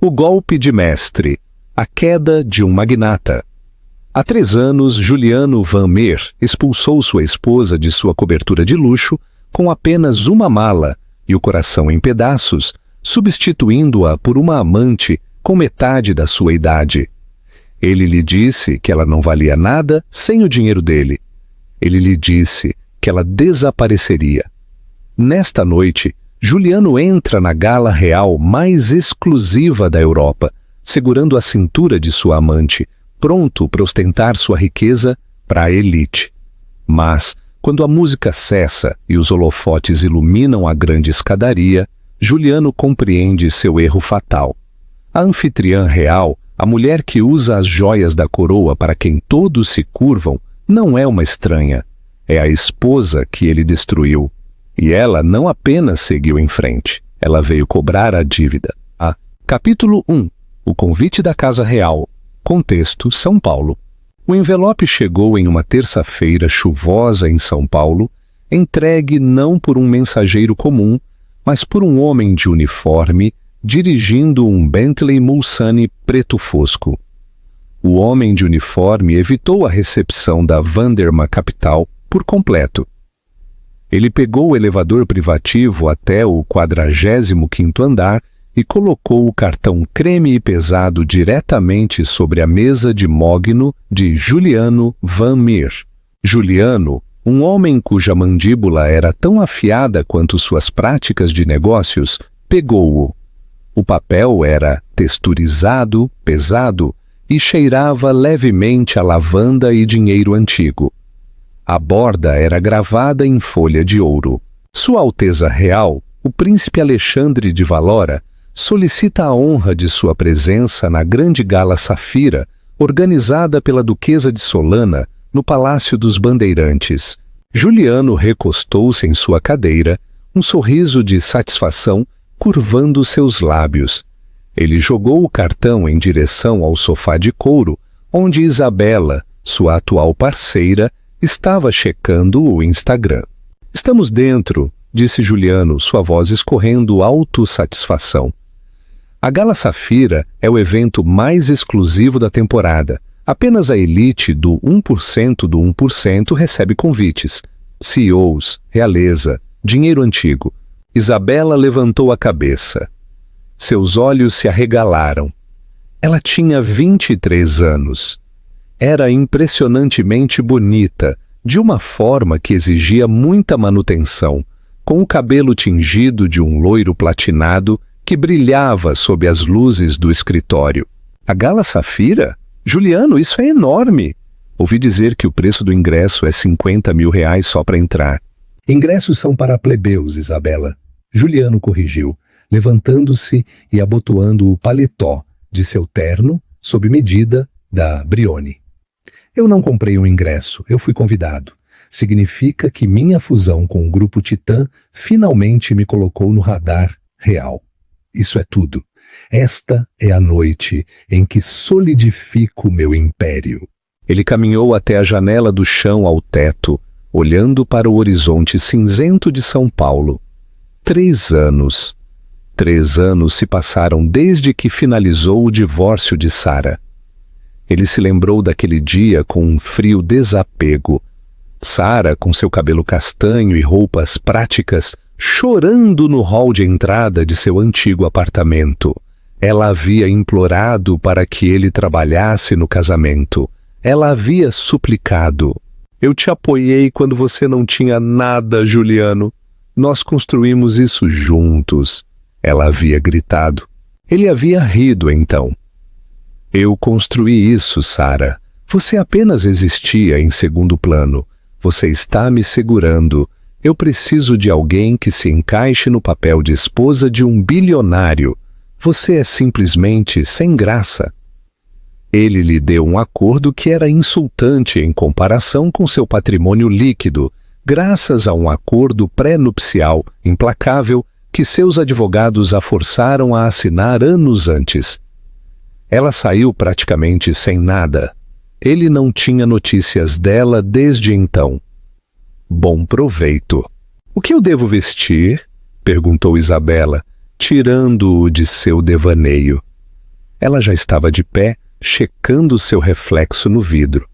O golpe de mestre. A queda de um magnata. Há 3 anos, Juliano Van Meer expulsou sua esposa de sua cobertura de luxo com apenas uma mala e o coração em pedaços, substituindo-a por uma amante com metade da sua idade. Ele lhe disse que ela não valia nada sem o dinheiro dele. Ele lhe disse que ela desapareceria. Nesta noite, Juliano entra na gala real mais exclusiva da Europa, segurando a cintura de sua amante, pronto para ostentar sua riqueza para a elite. Mas, quando a música cessa e os holofotes iluminam a grande escadaria, Juliano compreende seu erro fatal. A anfitriã real, a mulher que usa as joias da coroa para quem todos se curvam, não é uma estranha. É a esposa que ele destruiu. E ela não apenas seguiu em frente, ela veio cobrar a dívida. Capítulo 1. O convite da Casa Real. Contexto: São Paulo. O envelope chegou em uma terça-feira chuvosa em São Paulo, entregue não por um mensageiro comum, mas por um homem de uniforme dirigindo um Bentley Mulsanne preto fosco. O homem de uniforme evitou a recepção da Vanderma Capital por completo. Ele pegou o elevador privativo até o 45º andar e colocou o cartão creme e pesado diretamente sobre a mesa de mogno de Juliano Van Meer. Juliano, um homem cuja mandíbula era tão afiada quanto suas práticas de negócios, pegou-o. O papel era texturizado, pesado e cheirava levemente a lavanda e dinheiro antigo. A borda era gravada em folha de ouro. Sua Alteza Real, o príncipe Alexandre de Valora, solicita a honra de sua presença na grande gala Safira, organizada pela Duquesa de Solana, no Palácio dos Bandeirantes. Juliano recostou-se em sua cadeira, um sorriso de satisfação curvando seus lábios. Ele jogou o cartão em direção ao sofá de couro, onde Isabela, sua atual parceira, estava checando o Instagram. "Estamos dentro", disse Juliano, sua voz escorrendo autossatisfação. A Gala Safira é o evento mais exclusivo da temporada. Apenas a elite do 1% do 1% recebe convites. CEOs, realeza, dinheiro antigo. Isabela levantou a cabeça. Seus olhos se arregalaram. Ela tinha 23 anos. Era impressionantemente bonita, de uma forma que exigia muita manutenção, com o cabelo tingido de um loiro platinado que brilhava sob as luzes do escritório. A Gala Safira? Juliano, isso é enorme! Ouvi dizer que o preço do ingresso é R$50 mil só para entrar. Ingressos são para plebeus, Isabela. Juliano corrigiu, levantando-se e abotoando o paletó de seu terno, sob medida, da Brioni. Eu não comprei um ingresso, eu fui convidado. Significa que minha fusão com o Grupo Titã finalmente me colocou no radar real. Isso é tudo. Esta é a noite em que solidifico meu império. Ele caminhou até a janela do chão ao teto, olhando para o horizonte cinzento de São Paulo. 3 anos. 3 anos se passaram desde que finalizou o divórcio de Sara. Ele se lembrou daquele dia com um frio desapego. Sara, com seu cabelo castanho e roupas práticas, chorando no hall de entrada de seu antigo apartamento. Ela havia implorado para que ele trabalhasse no casamento. Ela havia suplicado. "Eu te apoiei quando você não tinha nada, Juliano. Nós construímos isso juntos", ela havia gritado. Ele havia rido então. "Eu construí isso, Sara. Você apenas existia em segundo plano. Você está me segurando. Eu preciso de alguém que se encaixe no papel de esposa de um bilionário. Você é simplesmente sem graça." Ele lhe deu um acordo que era insultante em comparação com seu patrimônio líquido, graças a um acordo pré-nupcial implacável que seus advogados a forçaram a assinar anos antes. Ela saiu praticamente sem nada. Ele não tinha notícias dela desde então. Bom proveito. "O que eu devo vestir?" perguntou Isabela, tirando-o de seu devaneio. Ela já estava de pé, checando seu reflexo no vidro.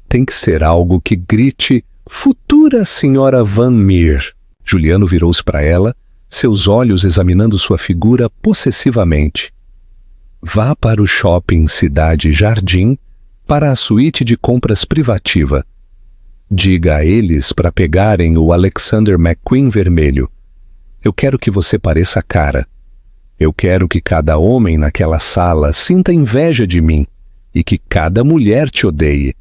Tem que ser algo que grite "Futura Senhora Van Meer". Juliano virou-se para ela, seus olhos examinando sua figura possessivamente. Vá para o shopping Cidade Jardim, para a suíte de compras privativa. Diga a eles para pegarem o Alexander McQueen vermelho. Eu quero que você pareça a cara. Eu quero que cada homem naquela sala sinta inveja de mim e que cada mulher te odeie.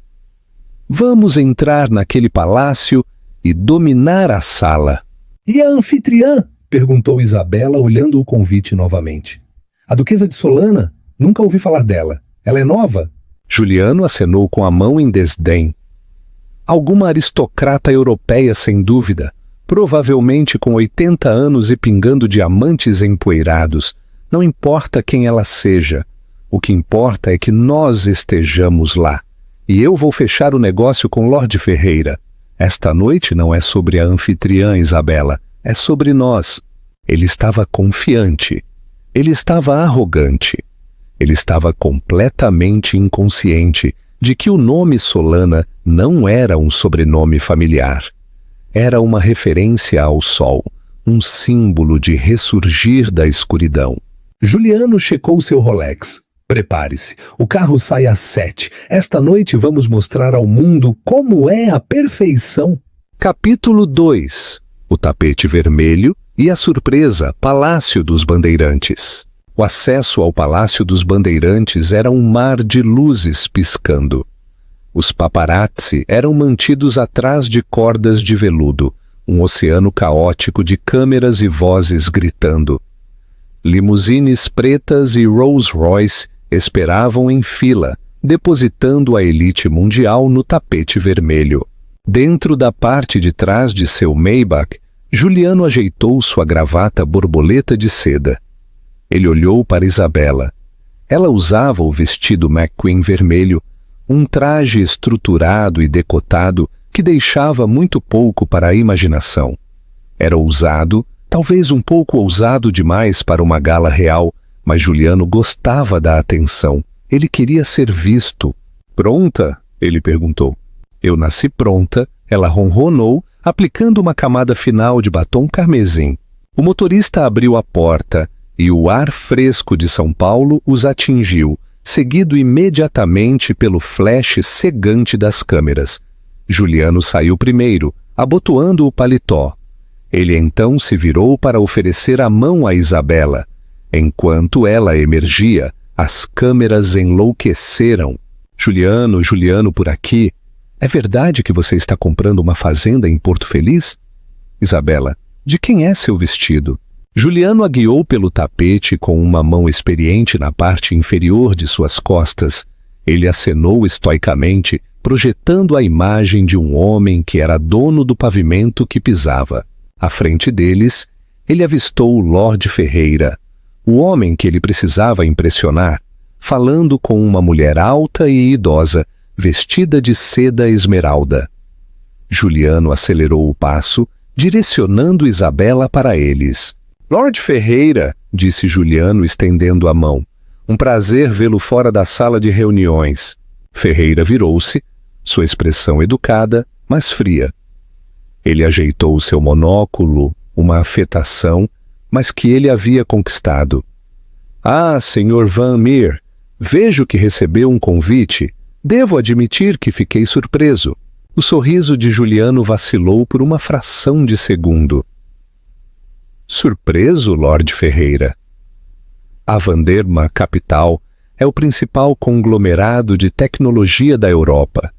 Vamos entrar naquele palácio e dominar a sala. E a anfitriã? Perguntou Isabela, olhando o convite novamente. A duquesa de Solana? Nunca ouvi falar dela. Ela é nova? Juliano acenou com a mão em desdém. Alguma aristocrata europeia, sem dúvida, provavelmente com 80 anos e pingando diamantes empoeirados. Não importa quem ela seja. O que importa é que nós estejamos lá. E eu vou fechar o negócio com Lord Ferreira. Esta noite não é sobre a anfitriã, Isabela. É sobre nós. Ele estava confiante. Ele estava arrogante. Ele estava completamente inconsciente de que o nome Solana não era um sobrenome familiar. Era uma referência ao sol, um símbolo de ressurgir da escuridão. Juliano checou seu Rolex. Prepare-se, o carro sai às 7. Esta noite vamos mostrar ao mundo como é a perfeição. Capítulo 2. O tapete vermelho e a surpresa Palácio dos Bandeirantes. O acesso ao Palácio dos Bandeirantes era um mar de luzes piscando. Os paparazzi eram mantidos atrás de cordas de veludo, um oceano caótico de câmeras e vozes gritando. Limusines pretas e Rolls-Royce esperavam em fila, depositando a elite mundial no tapete vermelho. Dentro da parte de trás de seu Maybach, Juliano ajeitou sua gravata borboleta de seda. Ele olhou para Isabela. Ela usava o vestido McQueen vermelho, um traje estruturado e decotado que deixava muito pouco para a imaginação. Era ousado, talvez um pouco ousado demais para uma gala real, mas Juliano gostava da atenção. Ele queria ser visto. "Pronta?" ele perguntou. "Eu nasci pronta", ela ronronou, aplicando uma camada final de batom carmesim. O motorista abriu a porta e o ar fresco de São Paulo os atingiu, seguido imediatamente pelo flash cegante das câmeras. Juliano saiu primeiro, abotoando o paletó. Ele então se virou para oferecer a mão a Isabela. Enquanto ela emergia, as câmeras enlouqueceram. Juliano, por aqui. É verdade que você está comprando uma fazenda em Porto Feliz?" "Isabela, de quem é seu vestido?" Juliano a guiou pelo tapete com uma mão experiente na parte inferior de suas costas. Ele acenou estoicamente, projetando a imagem de um homem que era dono do pavimento que pisava. À frente deles, ele avistou o Lord Ferreira, o homem que ele precisava impressionar, falando com uma mulher alta e idosa, vestida de seda esmeralda. Juliano acelerou o passo, direcionando Isabela para eles. "Lord Ferreira", disse Juliano, estendendo a mão. "Um prazer vê-lo fora da sala de reuniões." Ferreira virou-se, sua expressão educada, mas fria. Ele ajeitou seu monóculo, uma afetação, mas que ele havia conquistado. "Ah, Sr. Van Meer, vejo que recebeu um convite. Devo admitir que fiquei surpreso." O sorriso de Juliano vacilou por uma fração de segundo. "Surpreso, Lord Ferreira?" A Vanderma Capital é o principal conglomerado de tecnologia da Europa.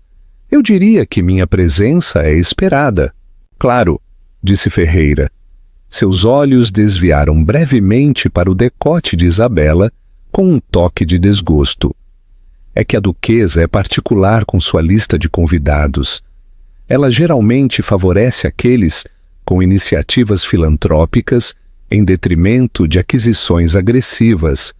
Eu diria que minha presença é esperada. "Claro", disse Ferreira. Seus olhos desviaram brevemente para o decote de Isabela, com um toque de desgosto. É que a duquesa é particular com sua lista de convidados. Ela geralmente favorece aqueles com iniciativas filantrópicas em detrimento de aquisições agressivas.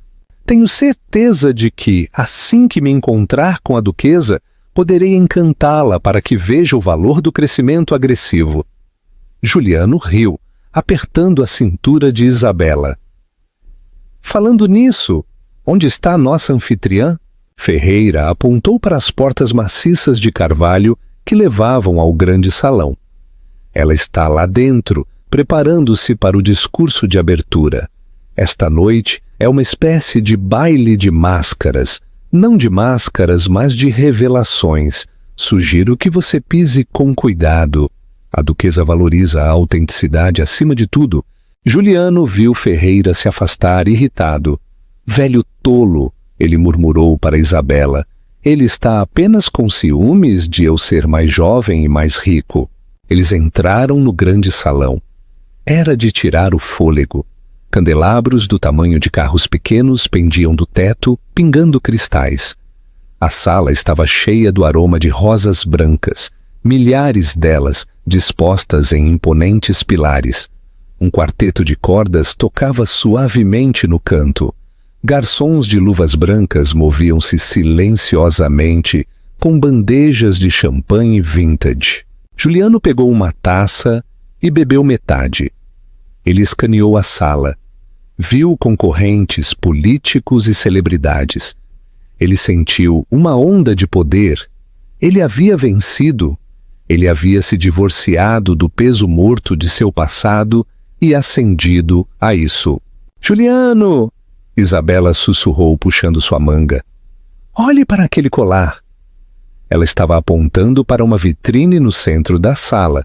Tenho certeza de que, assim que me encontrar com a duquesa, poderei encantá-la para que veja o valor do crescimento agressivo. Juliano riu, apertando a cintura de Isabela. "Falando nisso, Onde está a nossa anfitriã? Ferreira apontou para as portas maciças de carvalho que levavam ao grande salão. Ela está lá dentro, preparando-se para o discurso de abertura. Esta noite é uma espécie de baile de máscaras, não de máscaras, mas de revelações. Sugiro que você pise com cuidado. A duquesa valoriza a autenticidade acima de tudo. Juliano viu Ferreira se afastar, irritado. Velho tolo, ele murmurou para Isabela. Ele está apenas com ciúmes de eu ser mais jovem e mais rico. Eles entraram no grande salão. Era de tirar o fôlego. Candelabros do tamanho de carros pequenos pendiam do teto, pingando cristais. A sala estava cheia do aroma de rosas brancas, milhares delas dispostas em imponentes pilares. Um quarteto de cordas tocava suavemente no canto. Garçons de luvas brancas moviam-se silenciosamente com bandejas de champanhe vintage. Juliano pegou uma taça e bebeu metade. Ele escaneou a sala. Viu concorrentes políticos e celebridades. Ele sentiu uma onda de poder. Ele havia vencido. Ele havia se divorciado do peso morto de seu passado e ascendido a isso. Juliano! Isabela sussurrou puxando sua manga. Olhe para aquele colar. Ela estava apontando para uma vitrine no centro da sala.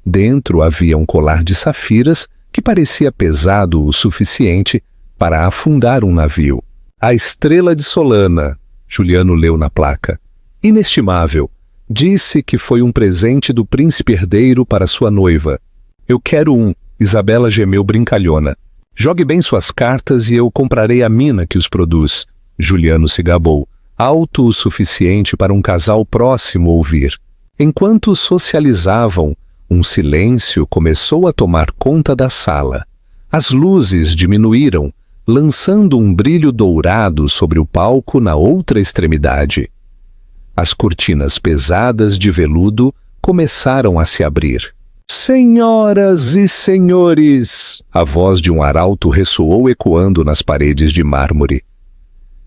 Dentro havia um colar de safiras que parecia pesado o suficiente para afundar um navio. A estrela de Solana, Juliano leu na placa. Inestimável. Disse que foi um presente do príncipe herdeiro para sua noiva. Eu quero um, Isabela gemeu brincalhona. Jogue bem suas cartas e eu comprarei a mina que os produz. Juliano se gabou, alto o suficiente para um casal próximo ouvir. Enquanto socializavam, um silêncio começou a tomar conta da sala. As luzes diminuíram, lançando um brilho dourado sobre o palco na outra extremidade. As cortinas pesadas de veludo começaram a se abrir. Senhoras e senhores! A voz de um arauto ressoou ecoando nas paredes de mármore.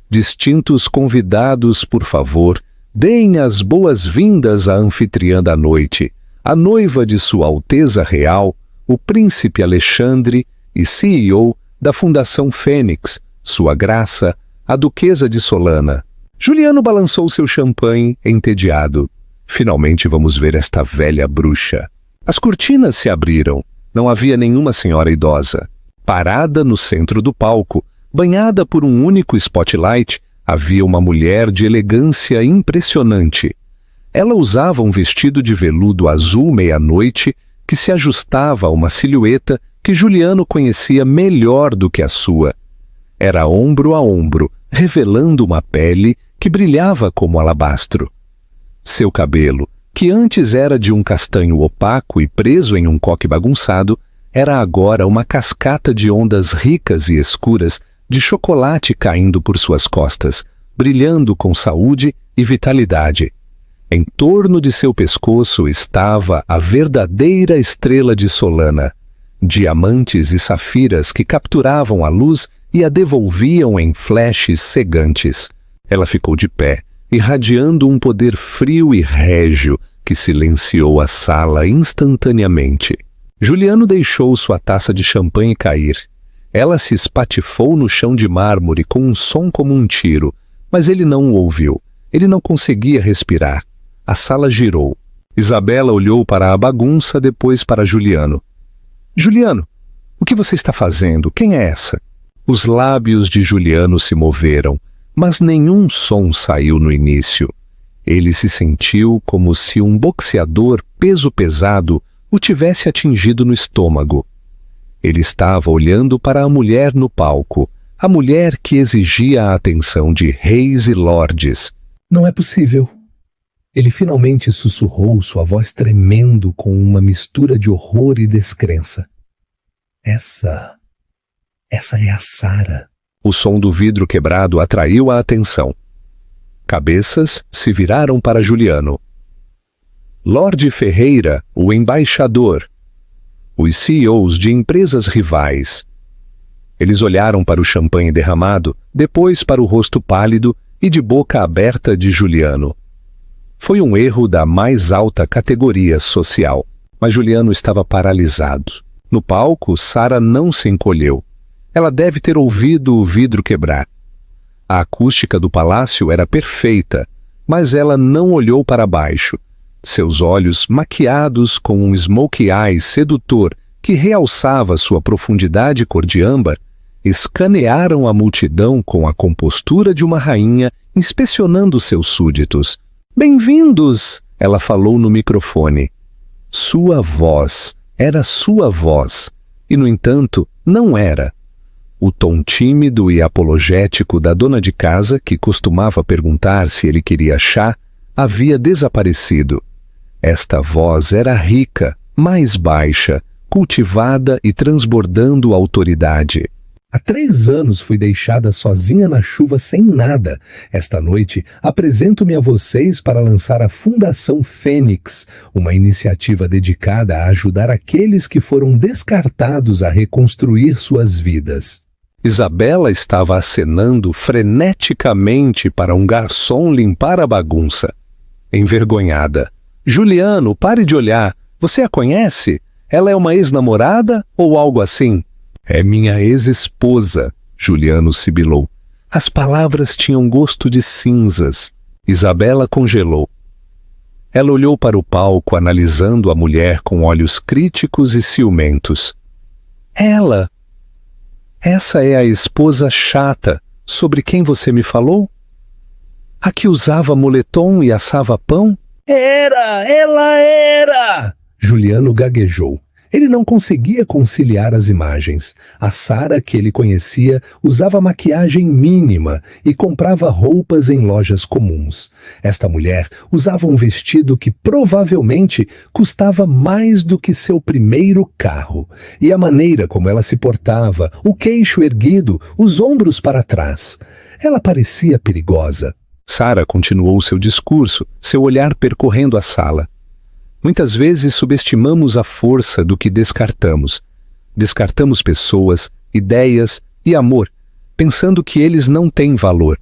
Distintos convidados, por favor, deem as boas-vindas à anfitriã da noite, a noiva de Sua Alteza Real, o Príncipe Alexandre e CEO da Fundação Fênix, Sua Graça, a Duquesa de Solana. Juliano balançou seu champanhe, entediado. Finalmente vamos ver esta velha bruxa. As cortinas se abriram. Não havia nenhuma senhora idosa. Parada no centro do palco, banhada por um único spotlight, havia uma mulher de elegância impressionante. Ela usava um vestido de veludo azul meia-noite que se ajustava a uma silhueta que Juliano conhecia melhor do que a sua. Era ombro a ombro, revelando uma pele que brilhava como alabastro. Seu cabelo, que antes era de um castanho opaco e preso em um coque bagunçado, era agora uma cascata de ondas ricas e escuras de chocolate caindo por suas costas, brilhando com saúde e vitalidade. Em torno de seu pescoço estava a verdadeira estrela de Solana, diamantes e safiras que capturavam a luz e a devolviam em flashes cegantes. Ela ficou de pé, irradiando um poder frio e régio que silenciou a sala instantaneamente. Juliano deixou sua taça de champanhe cair. Ela se espatifou no chão de mármore com um som como um tiro, mas ele não o ouviu. Ele não conseguia respirar. A sala girou. Isabela olhou para a bagunça, depois para Juliano. Juliano, o que você está fazendo? Quem é essa? Os lábios de Juliano se moveram, mas nenhum som saiu no início. Ele se sentiu como se um boxeador peso pesado o tivesse atingido no estômago. Ele estava olhando para a mulher no palco, a mulher que exigia a atenção de reis e lordes. Não é possível. Ele finalmente sussurrou, sua voz tremendo com uma mistura de horror e descrença. Essa é a Sara. O som do vidro quebrado atraiu a atenção. Cabeças se viraram para Juliano. Lorde Ferreira, o embaixador. Os CEOs de empresas rivais. Eles olharam para o champanhe derramado, depois para o rosto pálido e de boca aberta de Juliano. Foi um erro da mais alta categoria social, mas Juliano estava paralisado. No palco, Sara não se encolheu. Ela deve ter ouvido o vidro quebrar. A acústica do palácio era perfeita, mas ela não olhou para baixo. Seus olhos, maquiados com um smokey eye sedutor que realçava sua profundidade cor de âmbar, escanearam a multidão com a compostura de uma rainha inspecionando seus súditos. "Bem-vindos!" ela falou no microfone. Sua voz era sua voz, e, no entanto, não era. O tom tímido e apologético da dona de casa, que costumava perguntar se ele queria chá, havia desaparecido. Esta voz era rica, mais baixa, cultivada e transbordando autoridade. Há 3 anos fui deixada sozinha na chuva sem nada. Esta noite apresento-me a vocês para lançar a Fundação Fênix, uma iniciativa dedicada a ajudar aqueles que foram descartados a reconstruir suas vidas. Isabela estava acenando freneticamente para um garçom limpar a bagunça. Envergonhada. "Juliano, pare de olhar. Você a conhece? Ela é uma ex-namorada ou algo assim?" "É minha ex-esposa", Juliano sibilou. As palavras tinham gosto de cinzas. Isabela congelou. Ela olhou para o palco, analisando a mulher com olhos críticos e ciumentos. "Ela? Essa é a esposa chata sobre quem você me falou? A que usava moletom e assava pão?" Ela era! Juliano gaguejou. Ele não conseguia conciliar as imagens. A Sara, que ele conhecia, usava maquiagem mínima e comprava roupas em lojas comuns. Esta mulher usava um vestido que provavelmente custava mais do que seu primeiro carro. E a maneira como ela se portava, o queixo erguido, os ombros para trás. Ela parecia perigosa. Sara continuou seu discurso, seu olhar percorrendo a sala. Muitas vezes subestimamos a força do que descartamos. Descartamos pessoas, ideias e amor, pensando que eles não têm valor.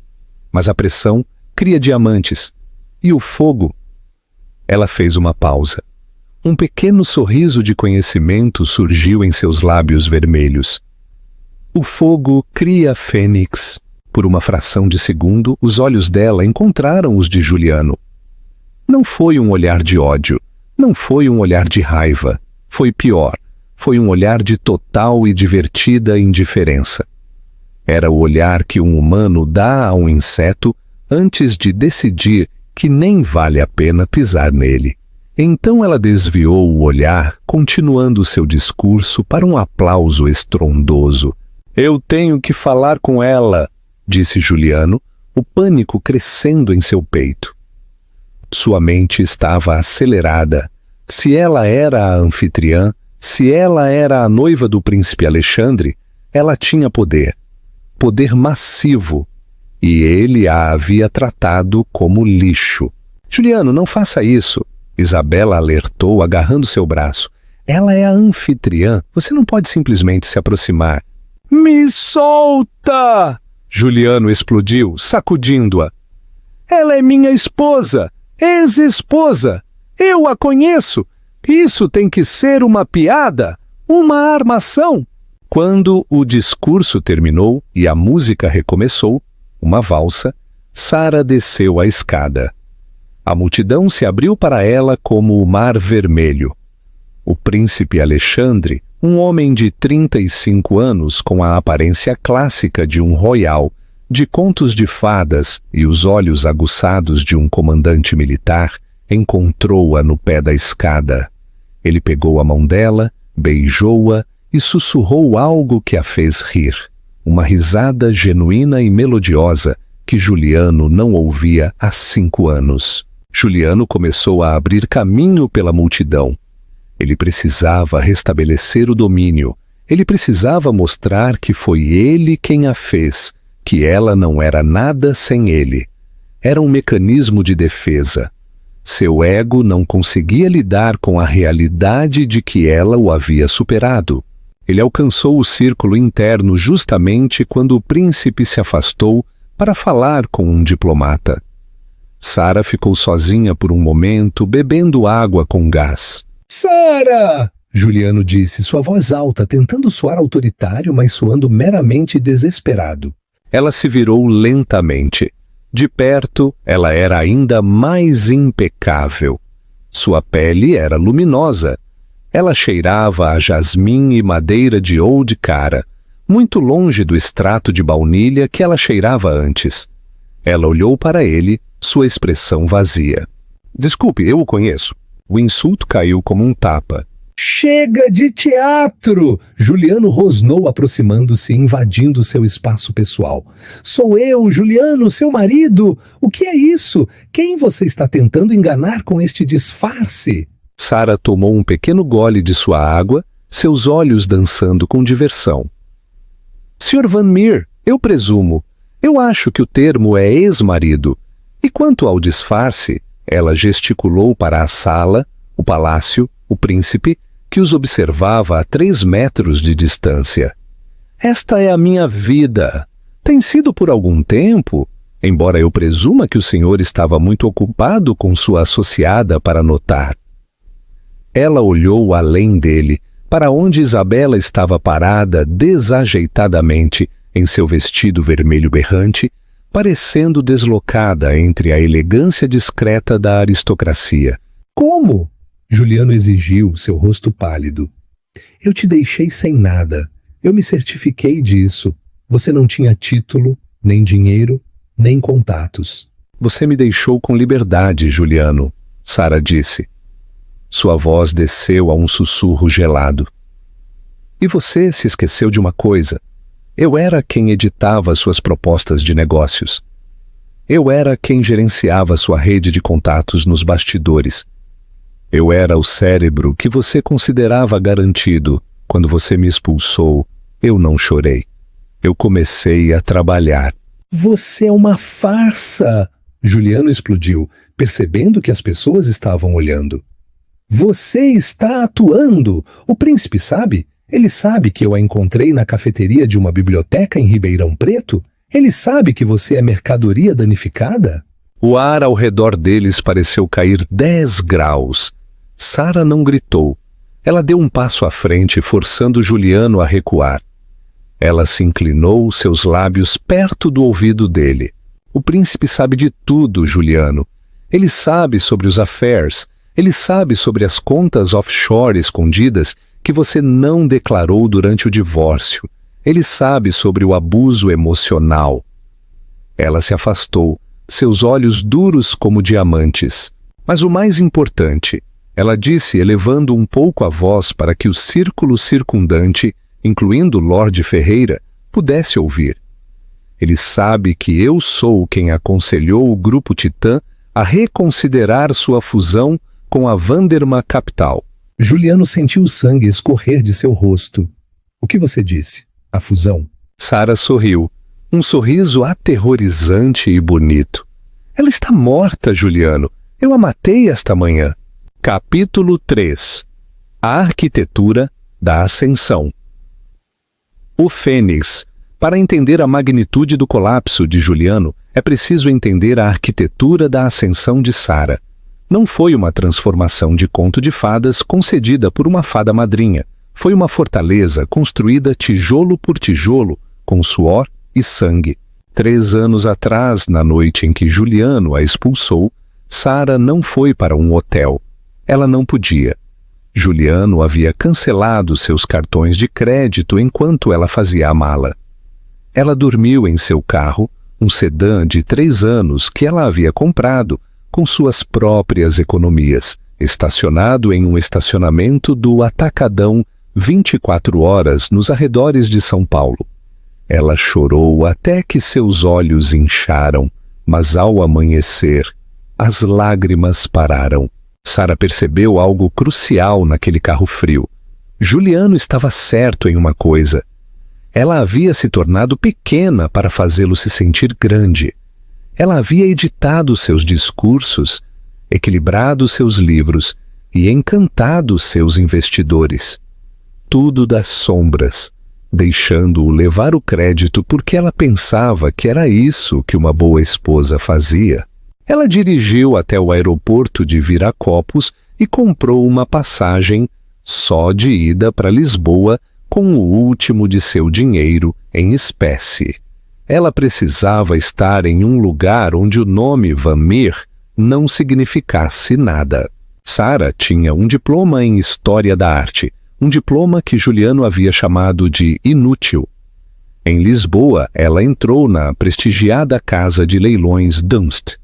Mas a pressão cria diamantes. E o fogo? Ela fez uma pausa. Um pequeno sorriso de conhecimento surgiu em seus lábios vermelhos. O fogo cria a fênix. Por uma fração de segundo, os olhos dela encontraram os de Juliano. Não foi um olhar de ódio. Não foi um olhar de raiva, foi pior, foi um olhar de total e divertida indiferença. Era o olhar que um humano dá a um inseto antes de decidir que nem vale a pena pisar nele. Então ela desviou o olhar, continuando seu discurso para um aplauso estrondoso. "Eu tenho que falar com ela", disse Juliano, o pânico crescendo em seu peito. Sua mente estava acelerada. Se ela era a anfitriã, se ela era a noiva do príncipe Alexandre, ela tinha poder. Poder massivo. E ele a havia tratado como lixo. "Juliano, não faça isso", Isabela alertou, agarrando seu braço. "Ela é a anfitriã. Você não pode simplesmente se aproximar." "Me solta!" Juliano explodiu, sacudindo-a. "Ela é minha esposa, ex-esposa. Eu a conheço. Isso tem que ser uma piada, uma armação." Quando o discurso terminou e a música recomeçou, uma valsa, Sara desceu a escada. A multidão se abriu para ela como o mar vermelho. O príncipe Alexandre, um homem de 35 anos com a aparência clássica de um royal, de contos de fadas e os olhos aguçados de um comandante militar, encontrou-a no pé da escada. Ele pegou a mão dela, beijou-a e sussurrou algo que a fez rir. Uma risada genuína e melodiosa que Juliano não ouvia há 5 anos. Juliano começou a abrir caminho pela multidão. Ele precisava restabelecer o domínio. Ele precisava mostrar que foi ele quem a fez, que ela não era nada sem ele. Era um mecanismo de defesa. Seu ego não conseguia lidar com a realidade de que ela o havia superado. Ele alcançou o círculo interno justamente quando o príncipe se afastou para falar com um diplomata. Sara ficou sozinha por um momento, bebendo água com gás. Sara! Juliano disse, sua voz alta, tentando soar autoritário, mas soando meramente desesperado. Ela se virou lentamente. De perto, ela era ainda mais impecável. Sua pele era luminosa. Ela cheirava a jasmim e madeira de Old Cara, muito longe do extrato de baunilha que ela cheirava antes. Ela olhou para ele, sua expressão vazia. Desculpe, eu o conheço. O insulto caiu como um tapa. Chega de teatro! Juliano rosnou, aproximando-se e invadindo seu espaço pessoal. Sou eu, Juliano, seu marido! O que é isso? Quem você está tentando enganar com este disfarce? Sara tomou um pequeno gole de sua água, seus olhos dançando com diversão. Sr. Van Meer, eu presumo. Eu acho que o termo é ex-marido. E quanto ao disfarce, ela gesticulou para a sala, o palácio, o príncipe, que os observava a 3 metros de distância. Esta é a minha vida. Tem sido por algum tempo, embora eu presuma que o senhor estava muito ocupado com sua associada para notar. Ela olhou além dele, para onde Isabela estava parada desajeitadamente em seu vestido vermelho berrante, parecendo deslocada entre a elegância discreta da aristocracia. Como? Juliano exigiu, seu rosto pálido. Eu te deixei sem nada. Eu me certifiquei disso. Você não tinha título, nem dinheiro, nem contatos. Você me deixou com liberdade, Juliano, Sara disse. Sua voz desceu a um sussurro gelado. E você se esqueceu de uma coisa. Eu era quem editava suas propostas de negócios. Eu era quem gerenciava sua rede de contatos nos bastidores. Eu era o cérebro que você considerava garantido. Quando você me expulsou, eu não chorei. Eu comecei a trabalhar. Você é uma farsa! Juliano explodiu, percebendo que as pessoas estavam olhando. Você está atuando! O príncipe sabe? Ele sabe que eu a encontrei na cafeteria de uma biblioteca em Ribeirão Preto? Ele sabe que você é mercadoria danificada? O ar ao redor deles pareceu cair 10 graus. Sara não gritou. Ela deu um passo à frente, forçando Juliano a recuar. Ela se inclinou, seus lábios perto do ouvido dele. O príncipe sabe de tudo, Juliano. Ele sabe sobre os affairs. Ele sabe sobre as contas offshore escondidas que você não declarou durante o divórcio. Ele sabe sobre o abuso emocional. Ela se afastou, seus olhos duros como diamantes. Mas o mais importante, ela disse, elevando um pouco a voz para que o círculo circundante, incluindo Lord Ferreira, pudesse ouvir. Ele sabe que eu sou quem aconselhou o Grupo Titã a reconsiderar sua fusão com a Vanderma Capital. Juliano sentiu o sangue escorrer de seu rosto. O que você disse? A fusão? Sara sorriu, um sorriso aterrorizante e bonito. Ela está morta, Juliano. Eu a matei esta manhã. Capítulo 3. A arquitetura da ascensão. O Fênix. Para entender a magnitude do colapso de Juliano, é preciso entender a arquitetura da ascensão de Sara. Não foi uma transformação de conto de fadas concedida por uma fada madrinha. Foi uma fortaleza construída tijolo por tijolo, com suor e sangue. 3 anos atrás, na noite em que Juliano a expulsou, Sara não foi para um hotel. Ela não podia. Juliano havia cancelado seus cartões de crédito enquanto ela fazia a mala. Ela dormiu em seu carro, um sedã de 3 anos que ela havia comprado com suas próprias economias, estacionado em um estacionamento do Atacadão 24 horas nos arredores de São Paulo. Ela chorou até que seus olhos incharam, mas ao amanhecer, as lágrimas pararam. Sara percebeu algo crucial naquele carro frio. Juliano estava certo em uma coisa. Ela havia se tornado pequena para fazê-lo se sentir grande. Ela havia editado seus discursos, equilibrado seus livros e encantado seus investidores. tudo das sombras, deixando-o levar o crédito porque ela pensava que era isso que uma boa esposa fazia. Ela dirigiu até o aeroporto de Viracopos e comprou uma passagem só de ida para Lisboa com o último de seu dinheiro em espécie. Ela precisava estar em um lugar onde o nome Van Meer não significasse nada. Sara tinha um diploma em História da Arte, um diploma que Juliano havia chamado de inútil. Em Lisboa, ela entrou na prestigiada casa de leilões Dunst.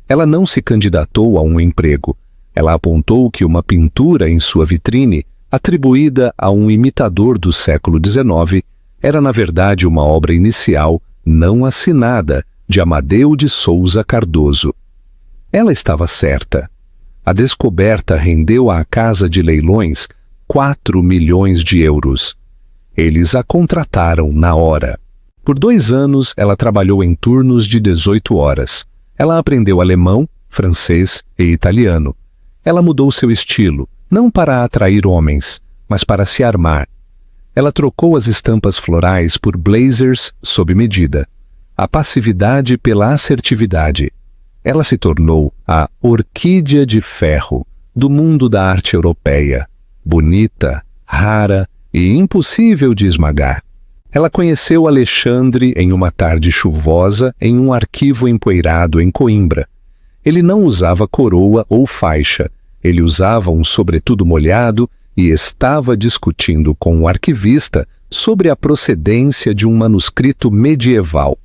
Ela não se candidatou a um emprego. Ela apontou que uma pintura em sua vitrine, atribuída a um imitador do século XIX, era na verdade uma obra inicial, não assinada, de Amadeu de Souza Cardoso. Ela estava certa. A descoberta rendeu à casa de leilões 4 milhões de euros. Eles a contrataram na hora. Por 2 anos, ela trabalhou em turnos de 18 horas. Ela aprendeu alemão, francês e italiano. Ela mudou seu estilo, não para atrair homens, mas para se armar. Ela trocou as estampas florais por blazers sob medida, a passividade pela assertividade. Ela se tornou a orquídea de ferro do mundo da arte europeia, bonita, rara e impossível de esmagar. Ela conheceu Alexandre em uma tarde chuvosa em um arquivo empoeirado em Coimbra. Ele não usava coroa ou faixa, ele usava um sobretudo molhado e estava discutindo com o arquivista sobre a procedência de um manuscrito medieval.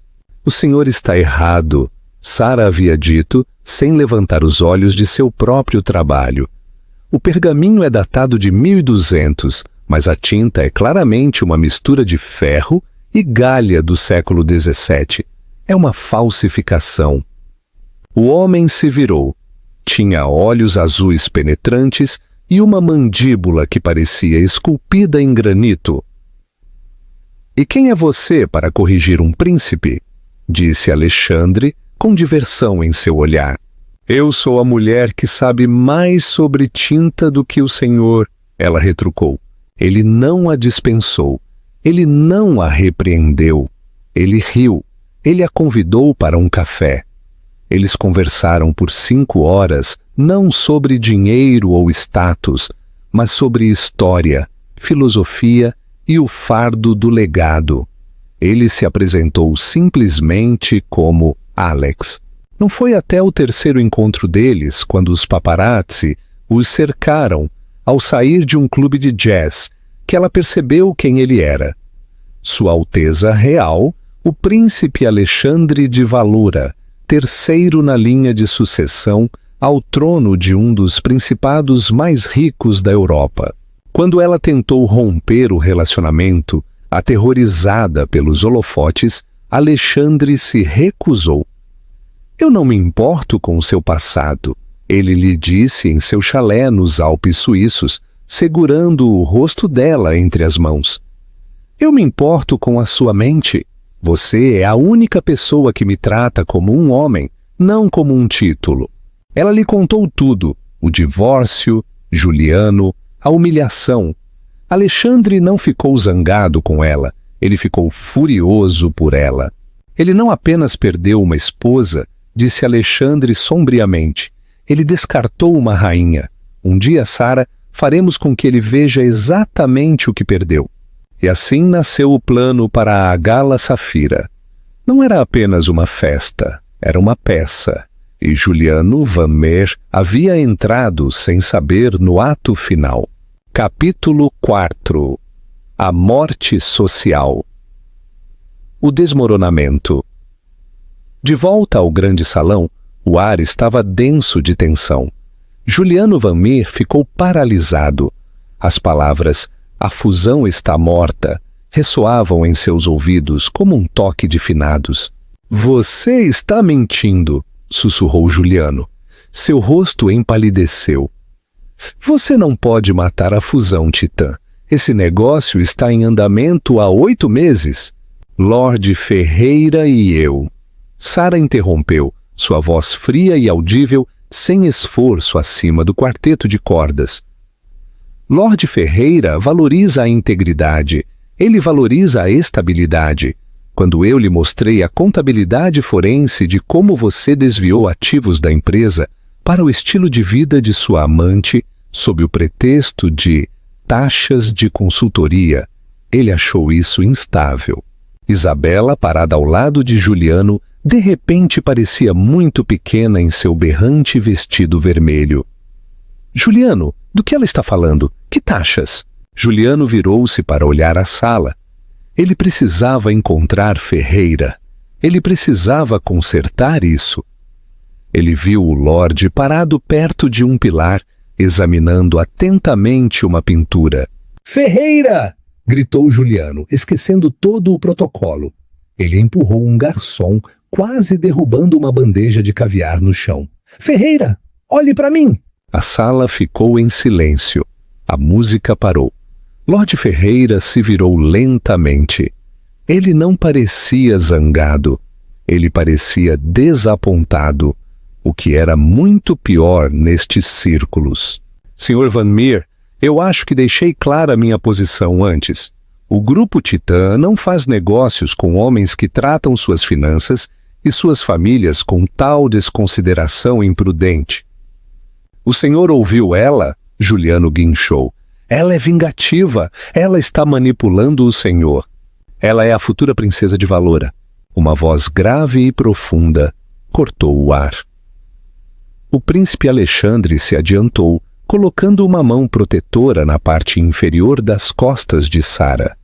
O senhor está errado, Sara havia dito, sem levantar os olhos de seu próprio trabalho. O pergaminho é datado de 1200, mas a tinta é claramente uma mistura de ferro e galha do século XVII. É uma falsificação. O homem se virou. Tinha olhos azuis penetrantes e uma mandíbula que parecia esculpida em granito. "E quem é você para corrigir um príncipe?" disse Alexandre, com diversão em seu olhar. "Eu sou a mulher que sabe mais sobre tinta do que o senhor", ela retrucou. Ele não a dispensou. Ele não a repreendeu. Ele riu. Ele a convidou para um café. Eles conversaram por 5 horas, não sobre dinheiro ou status, mas sobre história, filosofia e o fardo do legado. Ele se apresentou simplesmente como Alex. Não foi até o 3º encontro deles, quando os paparazzi os cercaram ao sair de um clube de jazz, que ela percebeu quem ele era. Sua Alteza Real, o príncipe Alexandre de Valura, 3º na linha de sucessão ao trono de um dos principados mais ricos da Europa. Quando ela tentou romper o relacionamento, aterrorizada pelos holofotes, Alexandre se recusou. "Eu não me importo com o seu passado", ele lhe disse em seu chalé nos Alpes suíços, segurando o rosto dela entre as mãos. "Eu me importo com a sua mente. Você é a única pessoa que me trata como um homem, não como um título." Ela lhe contou tudo: o divórcio, Juliano, a humilhação. Alexandre não ficou zangado com ela, ele ficou furioso por ela. Ele não apenas perdeu uma esposa, disse Alexandre sombriamente, ele descartou uma rainha. Um dia, Sara, faremos com que ele veja exatamente o que perdeu. E assim nasceu o plano para a Gala Safira. Não era apenas uma festa, era uma peça. E Juliano Van Meer havia entrado sem saber no ato final. Capítulo 4. A morte social. O desmoronamento. De volta ao grande salão, o ar estava denso de tensão. Juliano Van Meer ficou paralisado. As palavras "a fusão está morta" ressoavam em seus ouvidos como um toque de finados. "Você está mentindo", sussurrou Juliano. Seu rosto empalideceu. "Você não pode matar a fusão, Titã. Esse negócio está em andamento há 8 meses. Lorde Ferreira e eu." Sara interrompeu, sua voz fria e audível, sem esforço acima do quarteto de cordas. Lord Ferreira valoriza a integridade. Ele valoriza a estabilidade. Quando eu lhe mostrei a contabilidade forense de como você desviou ativos da empresa para o estilo de vida de sua amante, sob o pretexto de taxas de consultoria, ele achou isso instável. Isabela, parada ao lado de Juliano, de repente parecia muito pequena em seu berrante vestido vermelho. Juliano, do que ela está falando? Que taxas? Juliano virou-se para olhar a sala. Ele precisava encontrar Ferreira. Ele precisava consertar isso. Ele viu o Lorde parado perto de um pilar, examinando atentamente uma pintura. Ferreira! Gritou Juliano, esquecendo todo o protocolo. Ele empurrou um garçom, quase derrubando uma bandeja de caviar no chão. Ferreira, olhe para mim! A sala ficou em silêncio. A música parou. Lord Ferreira se virou lentamente. Ele não parecia zangado. Ele parecia desapontado, o que era muito pior nestes círculos. Sr. Van Meer, eu acho que deixei clara minha posição antes. O Grupo Titã não faz negócios com homens que tratam suas finanças e suas famílias com tal desconsideração imprudente. O senhor ouviu ela? Juliano guinchou. Ela é vingativa. Ela está manipulando o senhor. Ela é a futura princesa de Valora. Uma voz grave e profunda cortou o ar. O príncipe Alexandre se adiantou, colocando uma mão protetora na parte inferior das costas de Sara.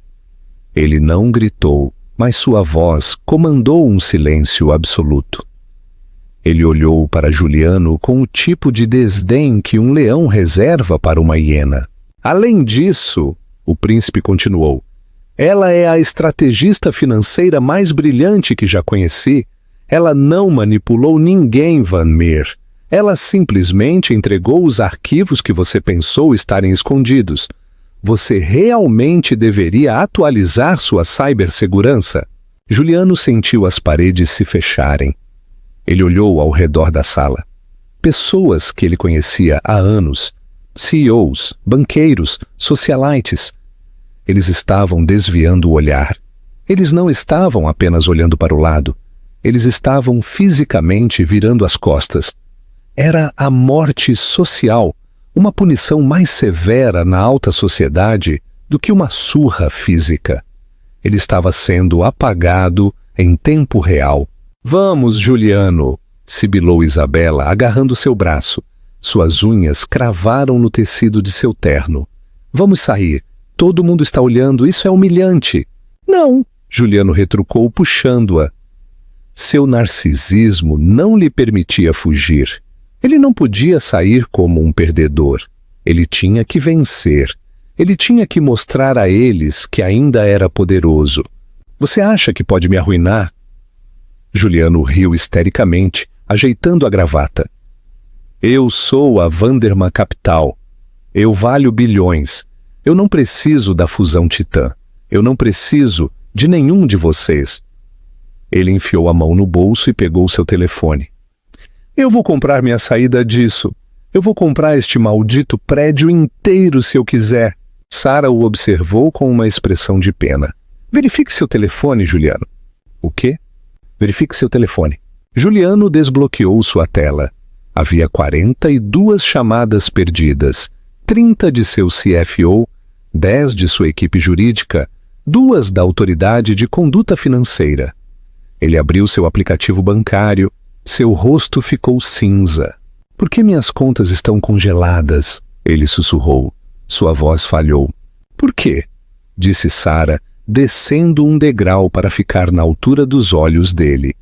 Ele não gritou, mas sua voz comandou um silêncio absoluto. Ele olhou para Juliano com o tipo de desdém que um leão reserva para uma hiena. Além disso, o príncipe continuou, ela é a estrategista financeira mais brilhante que já conheci. Ela não manipulou ninguém, Van Meer. Ela simplesmente entregou os arquivos que você pensou estarem escondidos. Você realmente deveria atualizar sua cibersegurança. Juliano sentiu as paredes se fecharem. Ele olhou ao redor da sala. Pessoas que ele conhecia há anos, CEOs, banqueiros, socialites. Eles estavam desviando o olhar. Eles não estavam apenas olhando para o lado. Eles estavam fisicamente virando as costas. Era a morte social, uma punição mais severa na alta sociedade do que uma surra física. Ele estava sendo apagado em tempo real. Vamos, Juliano, sibilou Isabela, agarrando seu braço. Suas unhas cravaram no tecido de seu terno. Vamos sair. Todo mundo está olhando, isso é humilhante. Não, Juliano retrucou, puxando-a. Seu narcisismo não lhe permitia fugir. Ele não podia sair como um perdedor. Ele tinha que vencer. Ele tinha que mostrar a eles que ainda era poderoso. Você acha que pode me arruinar? Juliano riu histericamente, ajeitando a gravata. Eu sou a Vanderma Capital. Eu valho bilhões. Eu não preciso da fusão Titã. Eu não preciso de nenhum de vocês. Ele enfiou a mão no bolso e pegou seu telefone. Eu vou comprar minha saída disso. Eu vou comprar este maldito prédio inteiro se eu quiser. Sara o observou com uma expressão de pena. Verifique seu telefone, Juliano. O quê? Verifique seu telefone. Juliano desbloqueou sua tela. Havia 42 chamadas perdidas, 30 de seu CFO, 10 de sua equipe jurídica, 2 da autoridade de conduta financeira. Ele abriu seu aplicativo bancário. Seu rosto ficou cinza. Por que minhas contas estão congeladas? Ele sussurrou. Sua voz falhou. Por quê? Disse Sara, descendo um degrau para ficar na altura dos olhos dele.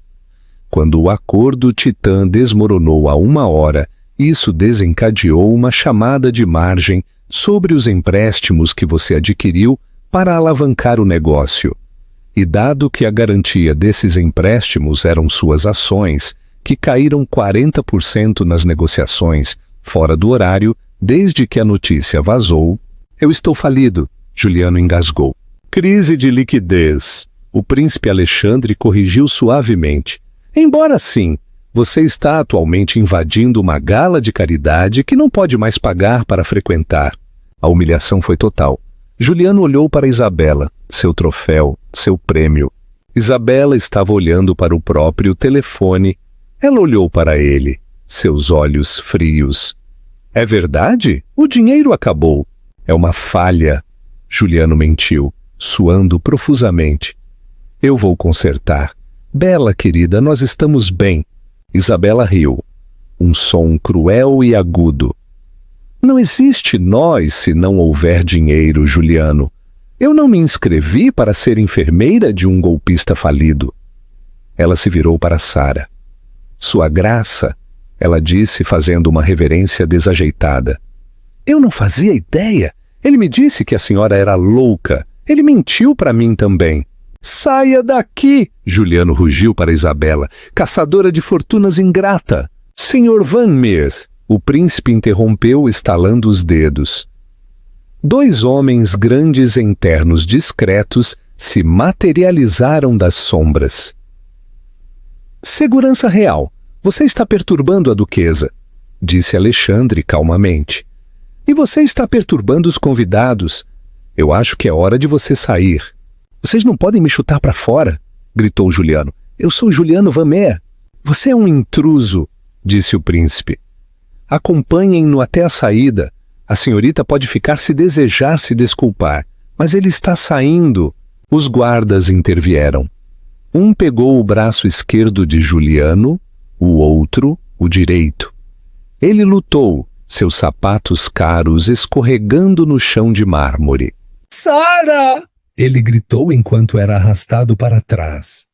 Quando o acordo Titã desmoronou há 1 hora, isso desencadeou uma chamada de margem sobre os empréstimos que você adquiriu para alavancar o negócio. E dado que a garantia desses empréstimos eram suas ações, que caíram 40% nas negociações, fora do horário, desde que a notícia vazou. Eu estou falido, Juliano engasgou. Crise de liquidez. O príncipe Alexandre corrigiu suavemente. Embora sim, você está atualmente invadindo uma gala de caridade que não pode mais pagar para frequentar. A humilhação foi total. Juliano olhou para Isabela, seu troféu, seu prêmio. Isabela estava olhando para o próprio telefone. Ela olhou para ele, seus olhos frios. É verdade? O dinheiro acabou. É uma falha. Juliano mentiu, suando profusamente. Eu vou consertar. Bela, querida, nós estamos bem. Isabela riu. Um som cruel e agudo. Não existe nós se não houver dinheiro, Juliano. Eu não me inscrevi para ser enfermeira de um golpista falido. Ela se virou para Sara. Sua graça, ela disse fazendo uma reverência desajeitada. Eu não fazia ideia. Ele me disse que a senhora era louca. Ele mentiu para mim também. Saia daqui! Juliano rugiu para Isabela, caçadora de fortunas ingrata. Senhor Van Meer, o príncipe interrompeu estalando os dedos. Dois homens grandes em ternos discretos se materializaram das sombras. Segurança real, você está perturbando a duquesa, disse Alexandre calmamente. E você está perturbando os convidados. Eu acho que é hora de você sair. Vocês não podem me chutar para fora, gritou Juliano. Eu sou Juliano Van Meer. Você é um intruso, disse o príncipe. Acompanhem-no até a saída. A senhorita pode ficar se desejar se desculpar, mas ele está saindo. Os guardas intervieram. Um pegou o braço esquerdo de Juliano, o outro, o direito. Ele lutou, seus sapatos caros escorregando no chão de mármore. Sara! Ele gritou enquanto era arrastado para trás.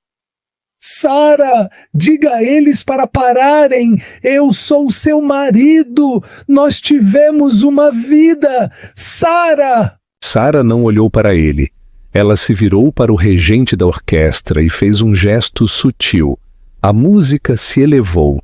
Sara, diga a eles para pararem. Eu sou seu marido. Nós tivemos uma vida. Sara! Sara não olhou para ele. Ela se virou para o regente da orquestra e fez um gesto sutil. A música se elevou,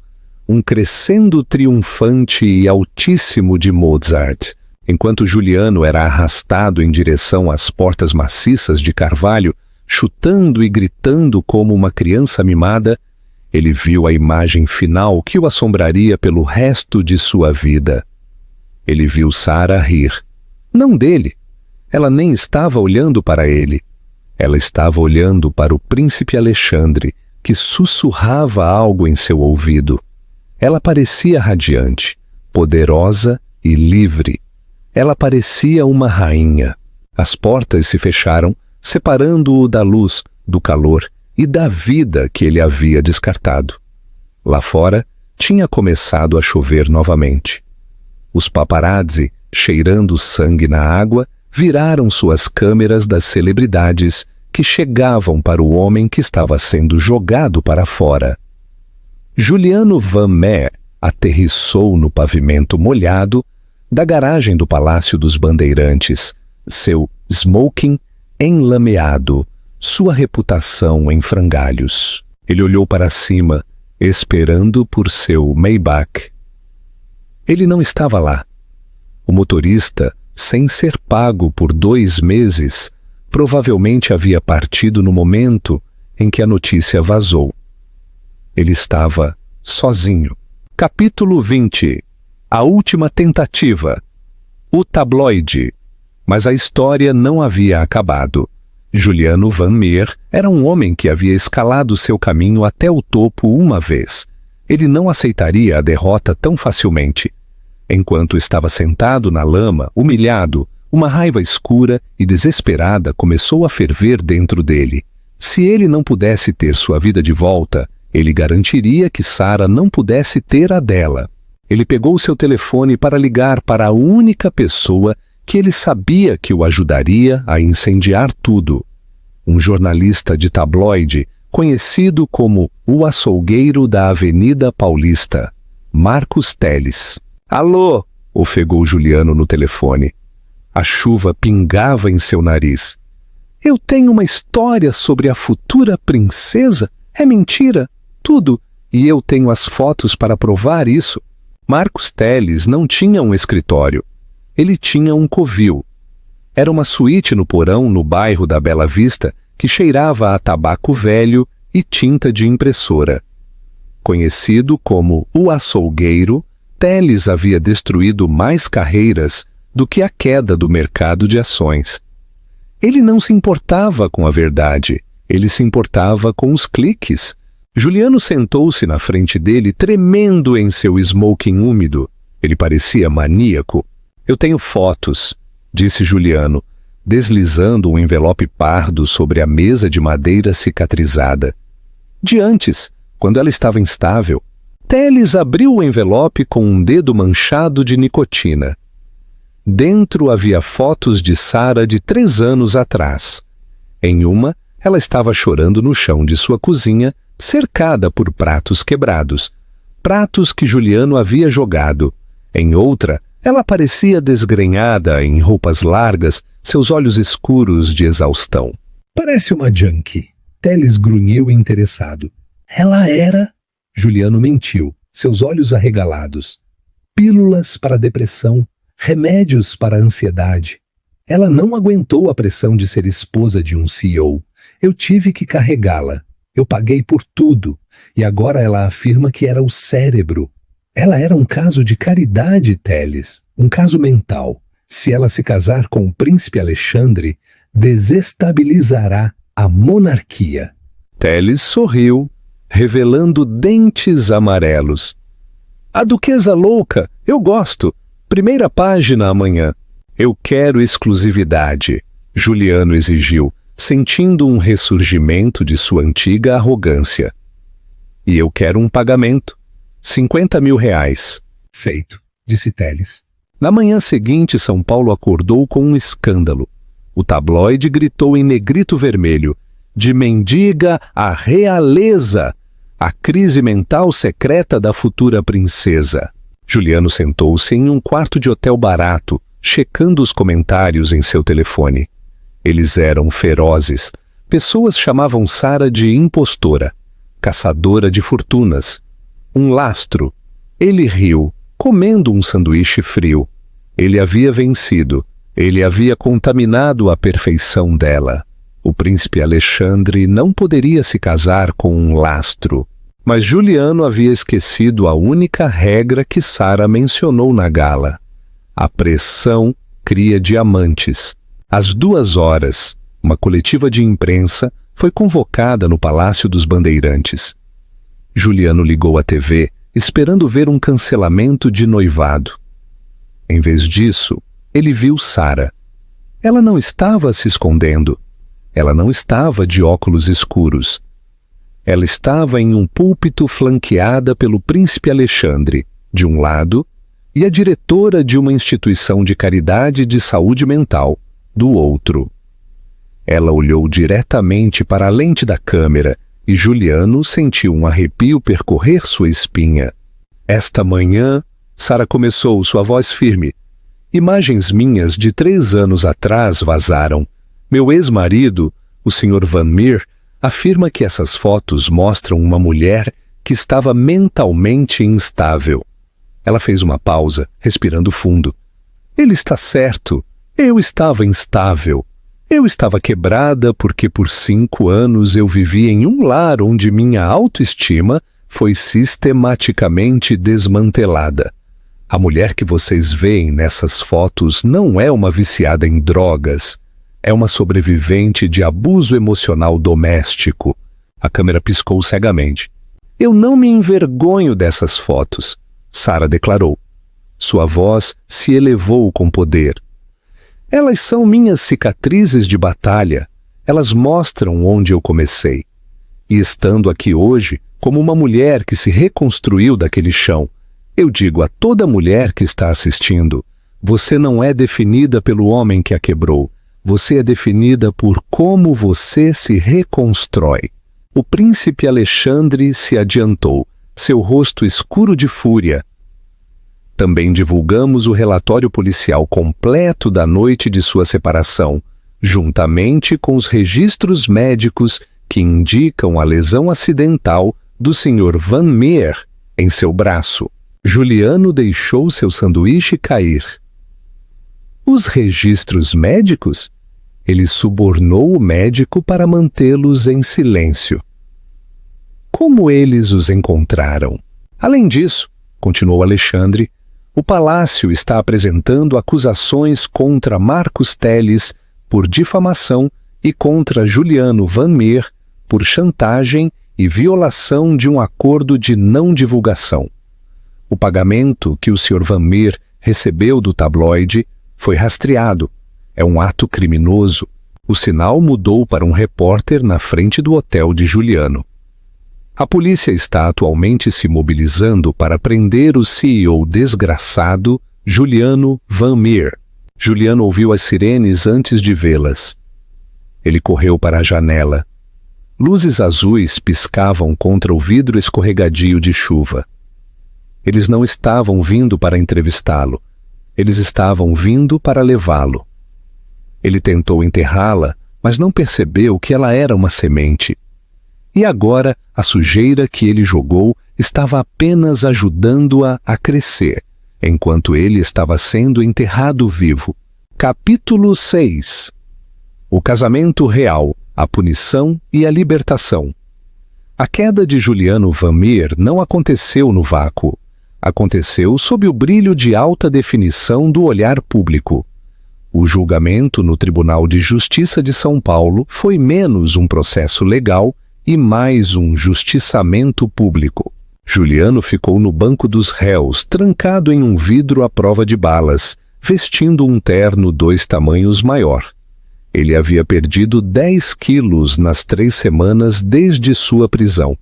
um crescendo triunfante e altíssimo de Mozart. Enquanto Juliano era arrastado em direção às portas maciças de carvalho, chutando e gritando como uma criança mimada, ele viu a imagem final que o assombraria pelo resto de sua vida. Ele viu Sara rir. Não dele. Ela nem estava olhando para ele. Ela estava olhando para o príncipe Alexandre, que sussurrava algo em seu ouvido. Ela parecia radiante, poderosa e livre. Ela parecia uma rainha. As portas se fecharam, separando-o da luz, do calor e da vida que ele havia descartado. Lá fora, tinha começado a chover novamente. Os paparazzi, cheirando sangue na água, viraram suas câmeras das celebridades que chegavam para o homem que estava sendo jogado para fora. Juliano Van Meer aterrissou no pavimento molhado da garagem do Palácio dos Bandeirantes, seu smoking enlameado, sua reputação em frangalhos. Ele olhou para cima, esperando por seu Maybach. Ele não estava lá. O motorista, sem ser pago por 2 meses, provavelmente havia partido no momento em que a notícia vazou. Ele estava sozinho. Capítulo 20. A última tentativa. O tabloide. Mas a história não havia acabado. Juliano Van Meer era um homem que havia escalado seu caminho até o topo uma vez. Ele não aceitaria a derrota tão facilmente. Enquanto estava sentado na lama, humilhado, uma raiva escura e desesperada começou a ferver dentro dele. Se ele não pudesse ter sua vida de volta, ele garantiria que Sara não pudesse ter a dela. Ele pegou seu telefone para ligar para a única pessoa que ele sabia que o ajudaria a incendiar tudo. Um jornalista de tabloide, conhecido como o açougueiro da Avenida Paulista, Marcos Teles. Alô, ofegou Juliano no telefone. A chuva pingava em seu nariz. Eu tenho uma história sobre a futura princesa? É mentira, tudo, e eu tenho as fotos para provar isso. Marcos Teles não tinha um escritório. Ele tinha um covil. Era uma suíte no porão no bairro da Bela Vista que cheirava a tabaco velho e tinta de impressora. Conhecido como o açougueiro, Teles havia destruído mais carreiras do que a queda do mercado de ações. Ele não se importava com a verdade, ele se importava com os cliques. Juliano sentou-se na frente dele, tremendo em seu smoking úmido. Ele parecia maníaco. "Eu tenho fotos", disse Juliano, deslizando um envelope pardo sobre a mesa de madeira cicatrizada. De antes, quando ela estava instável. Teles abriu o envelope com um dedo manchado de nicotina. Dentro havia fotos de Sara de 3 anos atrás. Em uma, ela estava chorando no chão de sua cozinha, cercada por pratos quebrados, pratos que Juliano havia jogado. Em outra, ela parecia desgrenhada em roupas largas, seus olhos escuros de exaustão. "Parece uma junkie", Teles grunhiu interessado. "Ela era..." Juliano mentiu, seus olhos arregalados. "Pílulas para depressão, remédios para ansiedade. Ela não aguentou a pressão de ser esposa de um CEO. Eu tive que carregá-la. Eu paguei por tudo. E agora ela afirma que era o cérebro. Ela era um caso de caridade, Teles. Um caso mental. Se ela se casar com o príncipe Alexandre, desestabilizará a monarquia." Teles sorriu, revelando dentes amarelos. "A duquesa louca, eu gosto. Primeira página amanhã." "Eu quero exclusividade", Juliano exigiu, sentindo um ressurgimento de sua antiga arrogância. "E eu quero um pagamento. 50 mil reais. "Feito", disse Teles. Na manhã seguinte, São Paulo acordou com um escândalo. O tabloide gritou em negrito vermelho: "De mendiga à realeza! A crise mental secreta da futura princesa." Juliano sentou-se em um quarto de hotel barato, checando os comentários em seu telefone. Eles eram ferozes. Pessoas chamavam Sara de impostora, caçadora de fortunas, um lastro. Ele riu, comendo um sanduíche frio. Ele havia vencido. Ele havia contaminado a perfeição dela. O príncipe Alexandre não poderia se casar com um lastro. Mas Juliano havia esquecido a única regra que Sara mencionou na gala. A pressão cria diamantes. Às 2 horas, uma coletiva de imprensa foi convocada no Palácio dos Bandeirantes. Juliano ligou a TV, esperando ver um cancelamento de noivado. Em vez disso, ele viu Sara. Ela não estava se escondendo. Ela não estava de óculos escuros. Ela estava em um púlpito flanqueada pelo príncipe Alexandre, de um lado, e a diretora de uma instituição de caridade de saúde mental, do outro. Ela olhou diretamente para a lente da câmera e Juliano sentiu um arrepio percorrer sua espinha. "Esta manhã", Sara começou, sua voz firme. "Imagens minhas de 3 anos atrás vazaram. Meu ex-marido, o Sr. Van Meer, afirma que essas fotos mostram uma mulher que estava mentalmente instável." Ela fez uma pausa, respirando fundo. "Ele está certo. Eu estava instável. Eu estava quebrada porque por 5 anos eu vivi em um lar onde minha autoestima foi sistematicamente desmantelada. A mulher que vocês veem nessas fotos não é uma viciada em drogas. É uma sobrevivente de abuso emocional doméstico." A câmera piscou cegamente. "Eu não me envergonho dessas fotos", Sara declarou. Sua voz se elevou com poder. "Elas são minhas cicatrizes de batalha. Elas mostram onde eu comecei. E estando aqui hoje, como uma mulher que se reconstruiu daquele chão, eu digo a toda mulher que está assistindo: você não é definida pelo homem que a quebrou. Você é definida por como você se reconstrói." O príncipe Alexandre se adiantou, seu rosto escuro de fúria. "Também divulgamos o relatório policial completo da noite de sua separação, juntamente com os registros médicos que indicam a lesão acidental do Sr. Van Meer em seu braço." Juliano deixou seu sanduíche cair. "Os registros médicos?" Ele subornou o médico para mantê-los em silêncio. "Como eles os encontraram? Além disso", continuou Alexandre, O Palácio está apresentando acusações contra Marcos Telles por difamação e contra Juliano Van Meer por chantagem e violação de um acordo de não divulgação. O pagamento que o Sr. Van Meer recebeu do tabloide foi rastreado. É um ato criminoso. O sinal mudou para um repórter na frente do hotel de Juliano. A polícia está atualmente se mobilizando para prender o CEO desgraçado Juliano Van Meer. Juliano ouviu as sirenes antes de vê-las. Ele correu para a janela. Luzes azuis piscavam contra o vidro escorregadio de chuva. Eles não estavam vindo para entrevistá-lo. Eles estavam vindo para levá-lo. Ele tentou enterrá-la, mas não percebeu que ela era uma semente. E agora a sujeira que ele jogou estava apenas ajudando-a a crescer, enquanto ele estava sendo enterrado vivo. Capítulo 6. O casamento real, a punição e a libertação. A queda de Juliano Van Meer não aconteceu no vácuo. Aconteceu sob o brilho de alta definição do olhar público. O julgamento no Tribunal de Justiça de São Paulo foi menos um processo legal e mais um justiçamento público. Juliano ficou no banco dos réus, trancado em um vidro à prova de balas, vestindo um terno 2 tamanhos maior. Ele havia perdido 10 quilos nas 3 semanas desde sua prisão.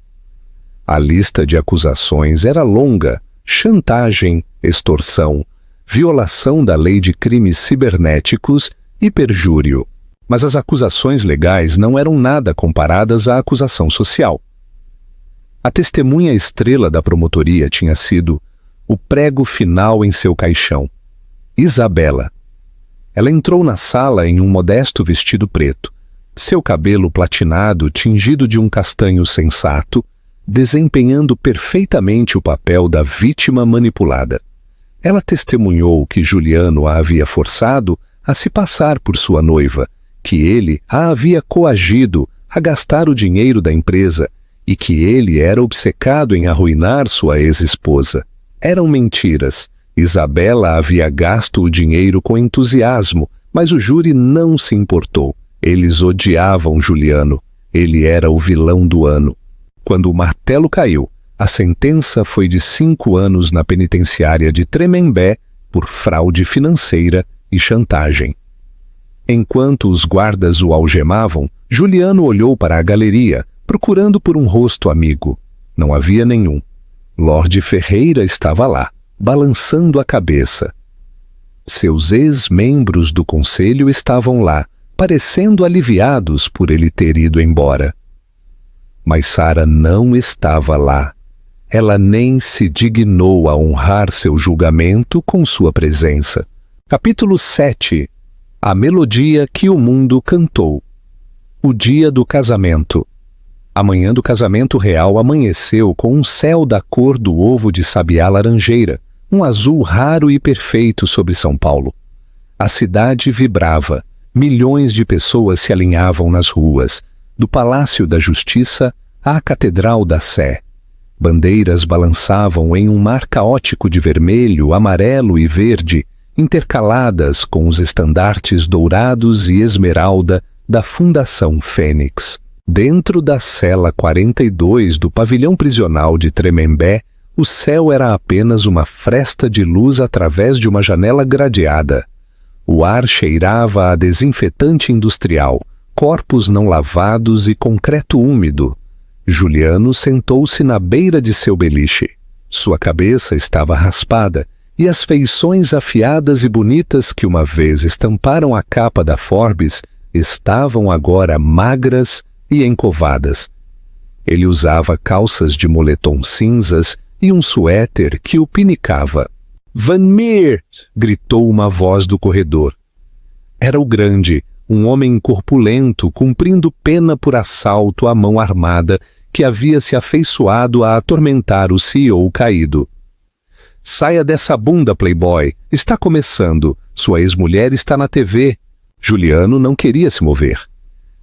A lista de acusações era longa: chantagem, extorsão, violação da lei de crimes cibernéticos e perjúrio. Mas as acusações legais não eram nada comparadas à acusação social. A testemunha estrela da promotoria tinha sido o prego final em seu caixão: Isabela. Ela entrou na sala em um modesto vestido preto, seu cabelo platinado tingido de um castanho sensato, desempenhando perfeitamente o papel da vítima manipulada. Ela testemunhou que Juliano a havia forçado a se passar por sua noiva, que ele a havia coagido a gastar o dinheiro da empresa e que ele era obcecado em arruinar sua ex-esposa. Eram mentiras. Isabela havia gasto o dinheiro com entusiasmo, mas o júri não se importou. Eles odiavam Juliano. Ele era o vilão do ano. Quando o martelo caiu, a sentença foi de 5 anos na penitenciária de Tremembé por fraude financeira e chantagem. Enquanto os guardas o algemavam, Juliano olhou para a galeria, procurando por um rosto amigo. Não havia nenhum. Lorde Ferreira estava lá, balançando a cabeça. Seus ex-membros do conselho estavam lá, parecendo aliviados por ele ter ido embora. Mas Sara não estava lá. Ela nem se dignou a honrar seu julgamento com sua presença. Capítulo 7. A melodia que o mundo cantou. O dia do casamento. A manhã do casamento real amanheceu com um céu da cor do ovo de sabiá laranjeira, um azul raro e perfeito sobre São Paulo. A cidade vibrava. Milhões de pessoas se alinhavam nas ruas, do Palácio da Justiça à Catedral da Sé. Bandeiras balançavam em um mar caótico de vermelho, amarelo e verde, intercaladas com os estandartes dourados e esmeralda da Fundação Fênix. Dentro da cela 42 do pavilhão prisional de Tremembé, o céu era apenas uma fresta de luz através de uma janela gradeada. O ar cheirava a desinfetante industrial, corpos não lavados e concreto úmido. Juliano sentou-se na beira de seu beliche. Sua cabeça estava raspada e as feições afiadas e bonitas que uma vez estamparam a capa da Forbes estavam agora magras e encovadas. Ele usava calças de moletom cinzas e um suéter que o pinicava. Van Meer! Gritou uma voz do corredor. Era o grande, um homem corpulento, cumprindo pena por assalto à mão armada, que havia se afeiçoado a atormentar o CEO caído. Saia dessa bunda, playboy. Está começando. Sua ex-mulher está na TV. Juliano não queria se mover.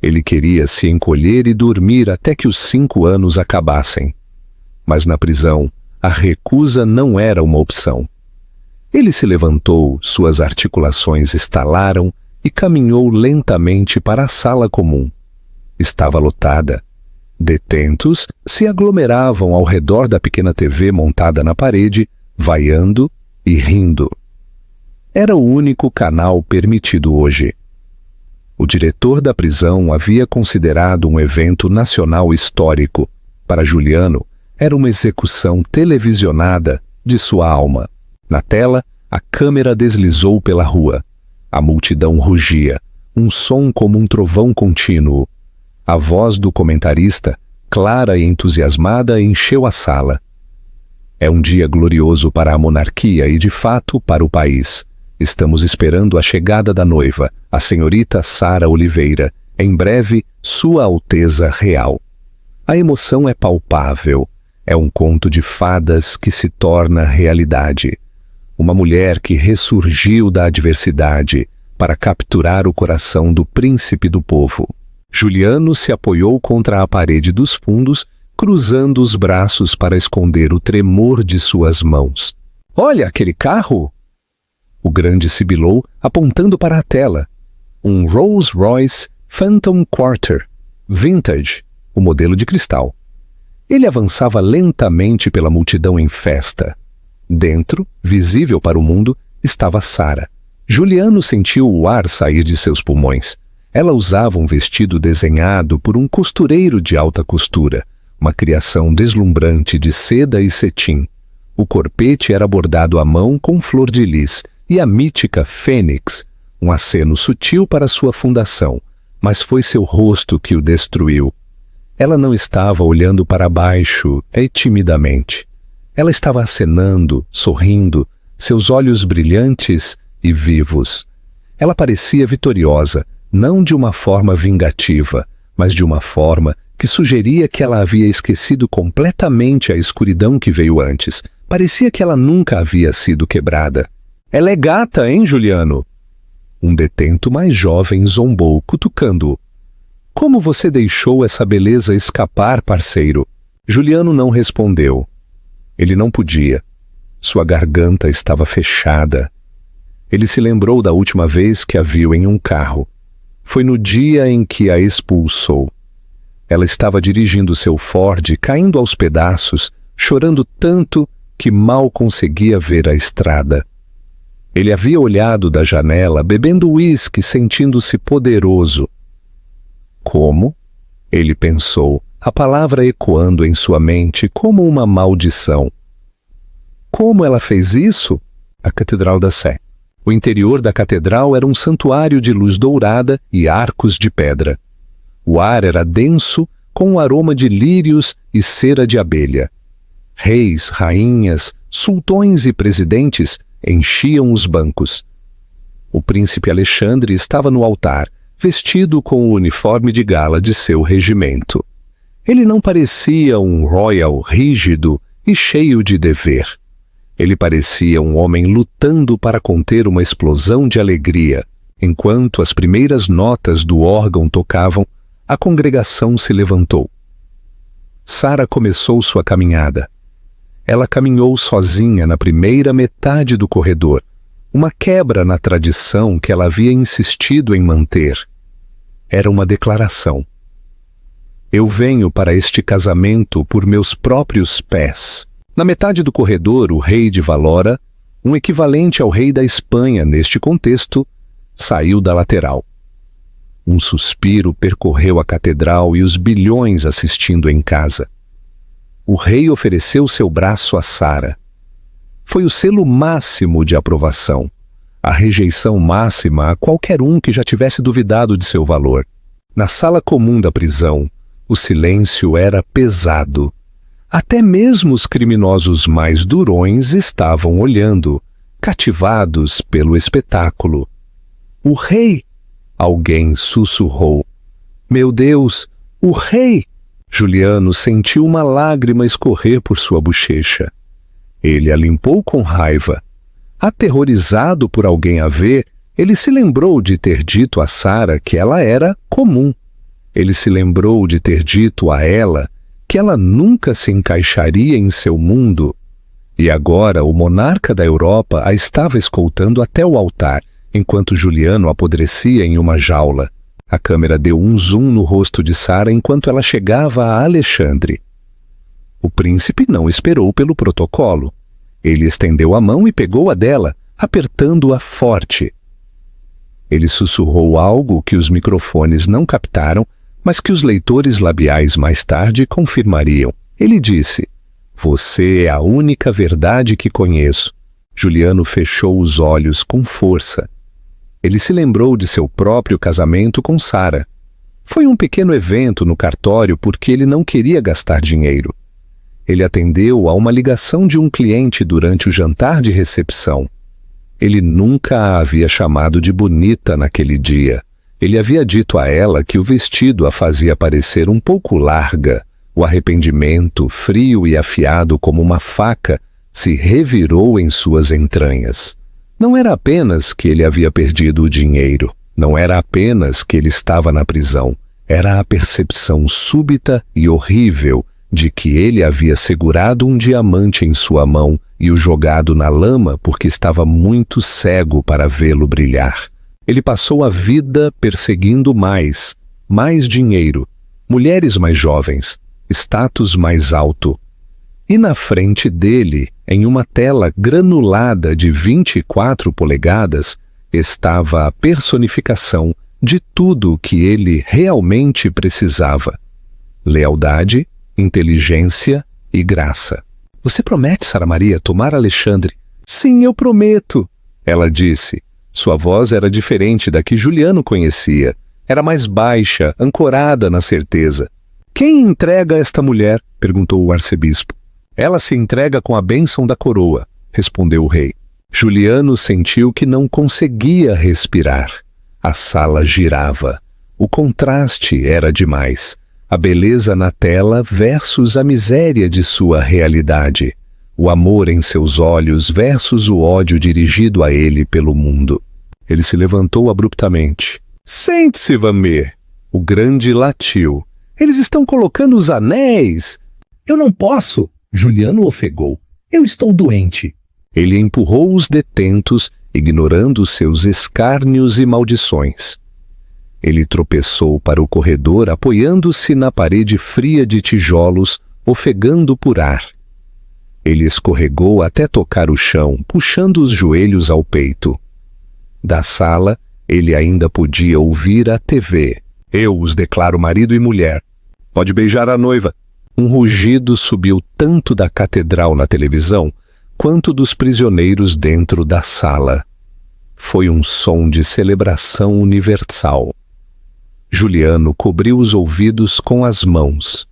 Ele queria se encolher e dormir até que os 5 anos acabassem. Mas na prisão, a recusa não era uma opção. Ele se levantou, suas articulações estalaram e caminhou lentamente para a sala comum. Estava lotada. Detentos se aglomeravam ao redor da pequena TV montada na parede, vaiando e rindo. Era o único canal permitido hoje. O diretor da prisão havia considerado um evento nacional histórico. Para Juliano, era uma execução televisionada de sua alma. Na tela, a câmera deslizou pela rua. A multidão rugia, um som como um trovão contínuo. A voz do comentarista, clara e entusiasmada, encheu a sala. É um dia glorioso para a monarquia e, de fato, para o país. Estamos esperando a chegada da noiva, a senhorita Sara Oliveira, em breve, Sua Alteza Real. A emoção é palpável. É um conto de fadas que se torna realidade. Uma mulher que ressurgiu da adversidade para capturar o coração do príncipe do povo. Juliano se apoiou contra a parede dos fundos, cruzando os braços para esconder o tremor de suas mãos. "Olha aquele carro!" O grande sibilou, apontando para a tela. Um Rolls-Royce Phantom Quarter, vintage, o modelo de cristal. Ele avançava lentamente pela multidão em festa. Dentro, visível para o mundo, estava Sara. Juliano sentiu o ar sair de seus pulmões. Ela usava um vestido desenhado por um costureiro de alta costura, uma criação deslumbrante de seda e cetim. O corpete era bordado à mão com flor de lis e a mítica fênix, um aceno sutil para sua fundação, mas foi seu rosto que o destruiu. Ela não estava olhando para baixo timidamente. Ela estava acenando, sorrindo, seus olhos brilhantes e vivos. Ela parecia vitoriosa, não de uma forma vingativa, mas de uma forma que sugeria que ela havia esquecido completamente a escuridão que veio antes. Parecia que ela nunca havia sido quebrada. "Ela é gata, hein, Juliano?" Um detento mais jovem zombou, cutucando-o. "Como você deixou essa beleza escapar, parceiro?" Juliano não respondeu. Ele não podia. Sua garganta estava fechada. Ele se lembrou da última vez que a viu em um carro. Foi no dia em que a expulsou. Ela estava dirigindo seu Ford, caindo aos pedaços, chorando tanto que mal conseguia ver a estrada. Ele havia olhado da janela, bebendo uísque, sentindo-se poderoso. Como? Ele pensou, a palavra ecoando em sua mente como uma maldição. Como ela fez isso? A Catedral da Sé. O interior da catedral era um santuário de luz dourada e arcos de pedra. O ar era denso, com um aroma de lírios e cera de abelha. Reis, rainhas, sultões e presidentes enchiam os bancos. O príncipe Alexandre estava no altar, vestido com o uniforme de gala de seu regimento. Ele não parecia um royal rígido e cheio de dever. Ele parecia um homem lutando para conter uma explosão de alegria. Enquanto as primeiras notas do órgão tocavam, a congregação se levantou. Sara começou sua caminhada. Ela caminhou sozinha na primeira metade do corredor, uma quebra na tradição que ela havia insistido em manter. Era uma declaração. Eu venho para este casamento por meus próprios pés. Na metade do corredor, o rei de Valora, um equivalente ao rei da Espanha neste contexto, saiu da lateral. Um suspiro percorreu a catedral e os bilhões assistindo em casa. O rei ofereceu seu braço a Sara. Foi o selo máximo de aprovação, a rejeição máxima a qualquer um que já tivesse duvidado de seu valor. Na sala comum da prisão, o silêncio era pesado. Até mesmo os criminosos mais durões estavam olhando, cativados pelo espetáculo. O rei! Alguém sussurrou. Meu Deus, o rei! Juliano sentiu uma lágrima escorrer por sua bochecha. Ele a limpou com raiva. Aterrorizado por alguém a ver, ele se lembrou de ter dito a Sara que ela era comum. Ele se lembrou de ter dito a ela que ela nunca se encaixaria em seu mundo. E agora o monarca da Europa a estava escoltando até o altar, enquanto Juliano apodrecia em uma jaula. A câmera deu um zoom no rosto de Sara enquanto ela chegava a Alexandre. O príncipe não esperou pelo protocolo. Ele estendeu a mão e pegou a dela, apertando-a forte. Ele sussurrou algo que os microfones não captaram, mas que os leitores labiais mais tarde confirmariam. Ele disse: "Você é a única verdade que conheço." Juliano fechou os olhos com força. Ele se lembrou de seu próprio casamento com Sara. Foi um pequeno evento no cartório porque ele não queria gastar dinheiro. Ele atendeu a uma ligação de um cliente durante o jantar de recepção. Ele nunca a havia chamado de bonita naquele dia. Ele havia dito a ela que o vestido a fazia parecer um pouco larga. O arrependimento, frio e afiado como uma faca, se revirou em suas entranhas. Não era apenas que ele havia perdido o dinheiro. Não era apenas que ele estava na prisão. Era a percepção súbita e horrível de que ele havia segurado um diamante em sua mão e o jogado na lama porque estava muito cego para vê-lo brilhar. Ele passou a vida perseguindo mais dinheiro, mulheres mais jovens, status mais alto. E na frente dele, em uma tela granulada de 24 polegadas, estava a personificação de tudo o que ele realmente precisava: lealdade, inteligência e graça. "Você promete, Sara Maria, tomar Alexandre?" "Sim, eu prometo," ela disse. Sua voz era diferente da que Juliano conhecia. Era mais baixa, ancorada na certeza. "Quem entrega esta mulher?" perguntou o arcebispo. "Ela se entrega com a bênção da coroa," respondeu o rei. Juliano sentiu que não conseguia respirar. A sala girava. O contraste era demais. A beleza na tela versus a miséria de sua realidade. O amor em seus olhos versus o ódio dirigido a ele pelo mundo. Ele se levantou abruptamente. "Sente-se, Vanmer." O grande latiu. "Eles estão colocando os anéis." "Eu não posso," Juliano ofegou. "Eu estou doente." Ele empurrou os detentos, ignorando seus escárnios e maldições. Ele tropeçou para o corredor, apoiando-se na parede fria de tijolos, ofegando por ar. Ele escorregou até tocar o chão, puxando os joelhos ao peito. Da sala, ele ainda podia ouvir a TV. "Eu os declaro marido e mulher. Pode beijar a noiva." Um rugido subiu tanto da catedral na televisão, quanto dos prisioneiros dentro da sala. Foi um som de celebração universal. Juliano cobriu os ouvidos com as mãos.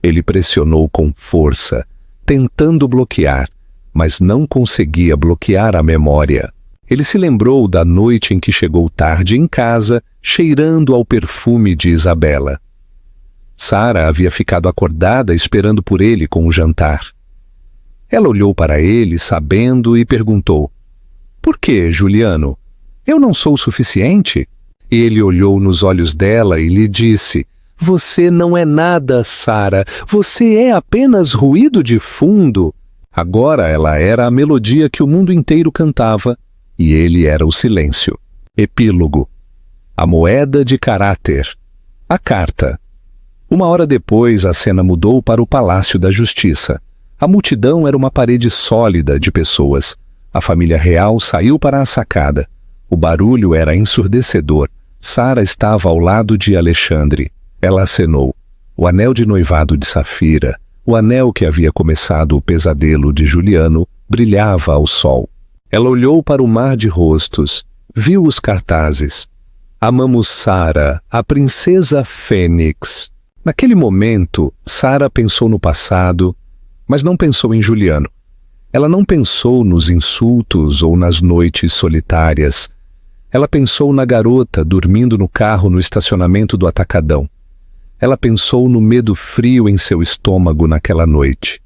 Ele pressionou com força, tentando bloquear, mas não conseguia bloquear a memória. Ele se lembrou da noite em que chegou tarde em casa, cheirando ao perfume de Isabela. Sara havia ficado acordada esperando por ele com o jantar. Ela olhou para ele, sabendo, e perguntou: "Por que, Juliano? Eu não sou o suficiente?" Ele olhou nos olhos dela e lhe disse: "Você não é nada, Sara. Você é apenas ruído de fundo." Agora ela era a melodia que o mundo inteiro cantava, e ele era o silêncio. Epílogo. A moeda de caráter. A carta. Uma hora depois, a cena mudou para o Palácio da Justiça. A multidão era uma parede sólida de pessoas. A família real saiu para a sacada. O barulho era ensurdecedor. Sara estava ao lado de Alexandre. Ela acenou. O anel de noivado de Safira, o anel que havia começado o pesadelo de Juliano, brilhava ao sol. Ela olhou para o mar de rostos, viu os cartazes. "Amamos Sara, a princesa Fênix." Naquele momento, Sara pensou no passado, mas não pensou em Juliano. Ela não pensou nos insultos ou nas noites solitárias. Ela pensou na garota dormindo no carro no estacionamento do Atacadão. Ela pensou no medo frio em seu estômago naquela noite.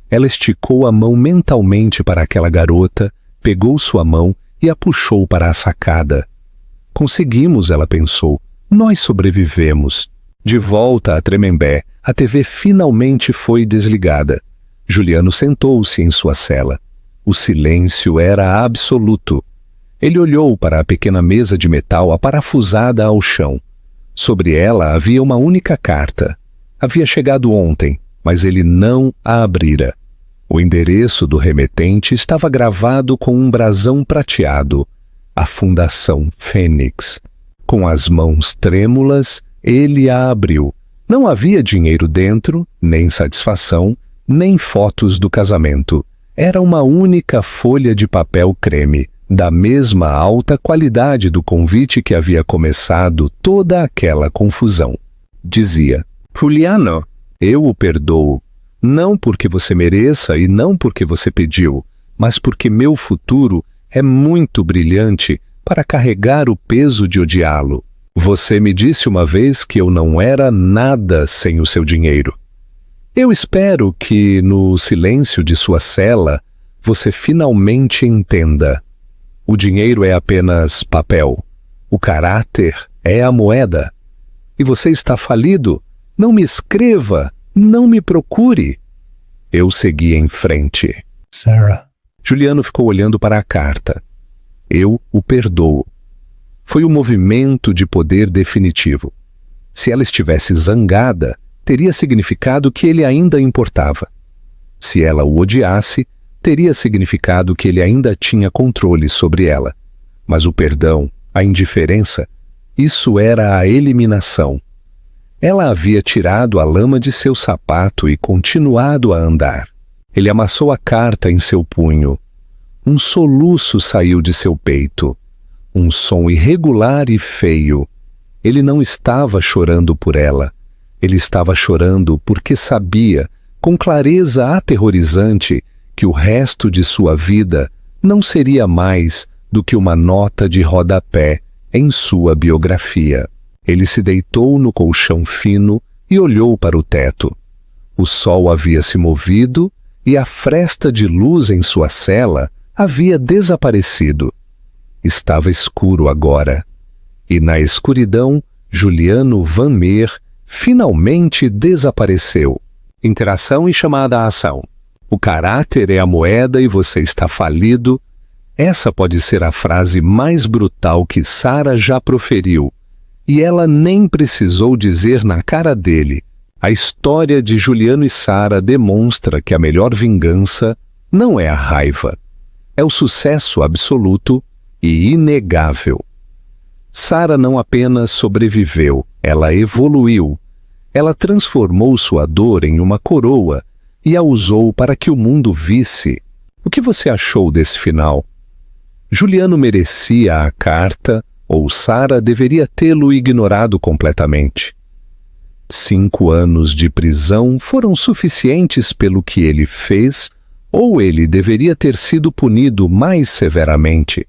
Ela esticou a mão mentalmente para aquela garota, pegou sua mão e a puxou para a sacada. "Conseguimos," ela pensou. "Nós sobrevivemos." De volta a Tremembé, a TV finalmente foi desligada. Juliano sentou-se em sua cela. O silêncio era absoluto. Ele olhou para a pequena mesa de metal aparafusada ao chão. Sobre ela havia uma única carta. Havia chegado ontem, mas ele não a abrira. O endereço do remetente estava gravado com um brasão prateado. A Fundação Fênix. Com as mãos trêmulas, ele a abriu. Não havia dinheiro dentro, nem satisfação, nem fotos do casamento. Era uma única folha de papel creme, da mesma alta qualidade do convite que havia começado toda aquela confusão. Dizia: Juliano, eu o perdoo, não porque você mereça e não porque você pediu, mas porque meu futuro é muito brilhante para carregar o peso de odiá-lo. Você me disse uma vez que eu não era nada sem o seu dinheiro. Eu espero que, no silêncio de sua cela, você finalmente entenda. O dinheiro é apenas papel. O caráter é a moeda. E você está falido? Não me escreva, não me procure. Eu segui em frente. Sarah. Juliano ficou olhando para a carta. Eu o perdoo. Foi o movimento de poder definitivo. Se ela estivesse zangada, teria significado que ele ainda importava. Se ela o odiasse, teria significado que ele ainda tinha controle sobre ela. Mas o perdão, a indiferença, isso era a eliminação. Ela havia tirado a lama de seu sapato e continuado a andar. Ele amassou a carta em seu punho. Um soluço saiu de seu peito. Um som irregular e feio. Ele não estava chorando por ela. Ele estava chorando porque sabia, com clareza aterrorizante, que o resto de sua vida não seria mais do que uma nota de rodapé em sua biografia. Ele se deitou no colchão fino e olhou para o teto. O sol havia se movido e a fresta de luz em sua cela havia desaparecido. Estava escuro agora. E na escuridão, Juliano Van Meer finalmente desapareceu. Interação e chamada à ação. O caráter é a moeda e você está falido. Essa pode ser a frase mais brutal que Sarah já proferiu. E ela nem precisou dizer na cara dele. A história de Juliano e Sarah demonstra que a melhor vingança não é a raiva. É o sucesso absoluto e inegável. Sarah não apenas sobreviveu, ela evoluiu. Ela transformou sua dor em uma coroa e a usou para que o mundo visse. O que você achou desse final? Juliano merecia a carta ou Sarah deveria tê-lo ignorado completamente? 5 anos de prisão foram suficientes pelo que ele fez ou ele deveria ter sido punido mais severamente?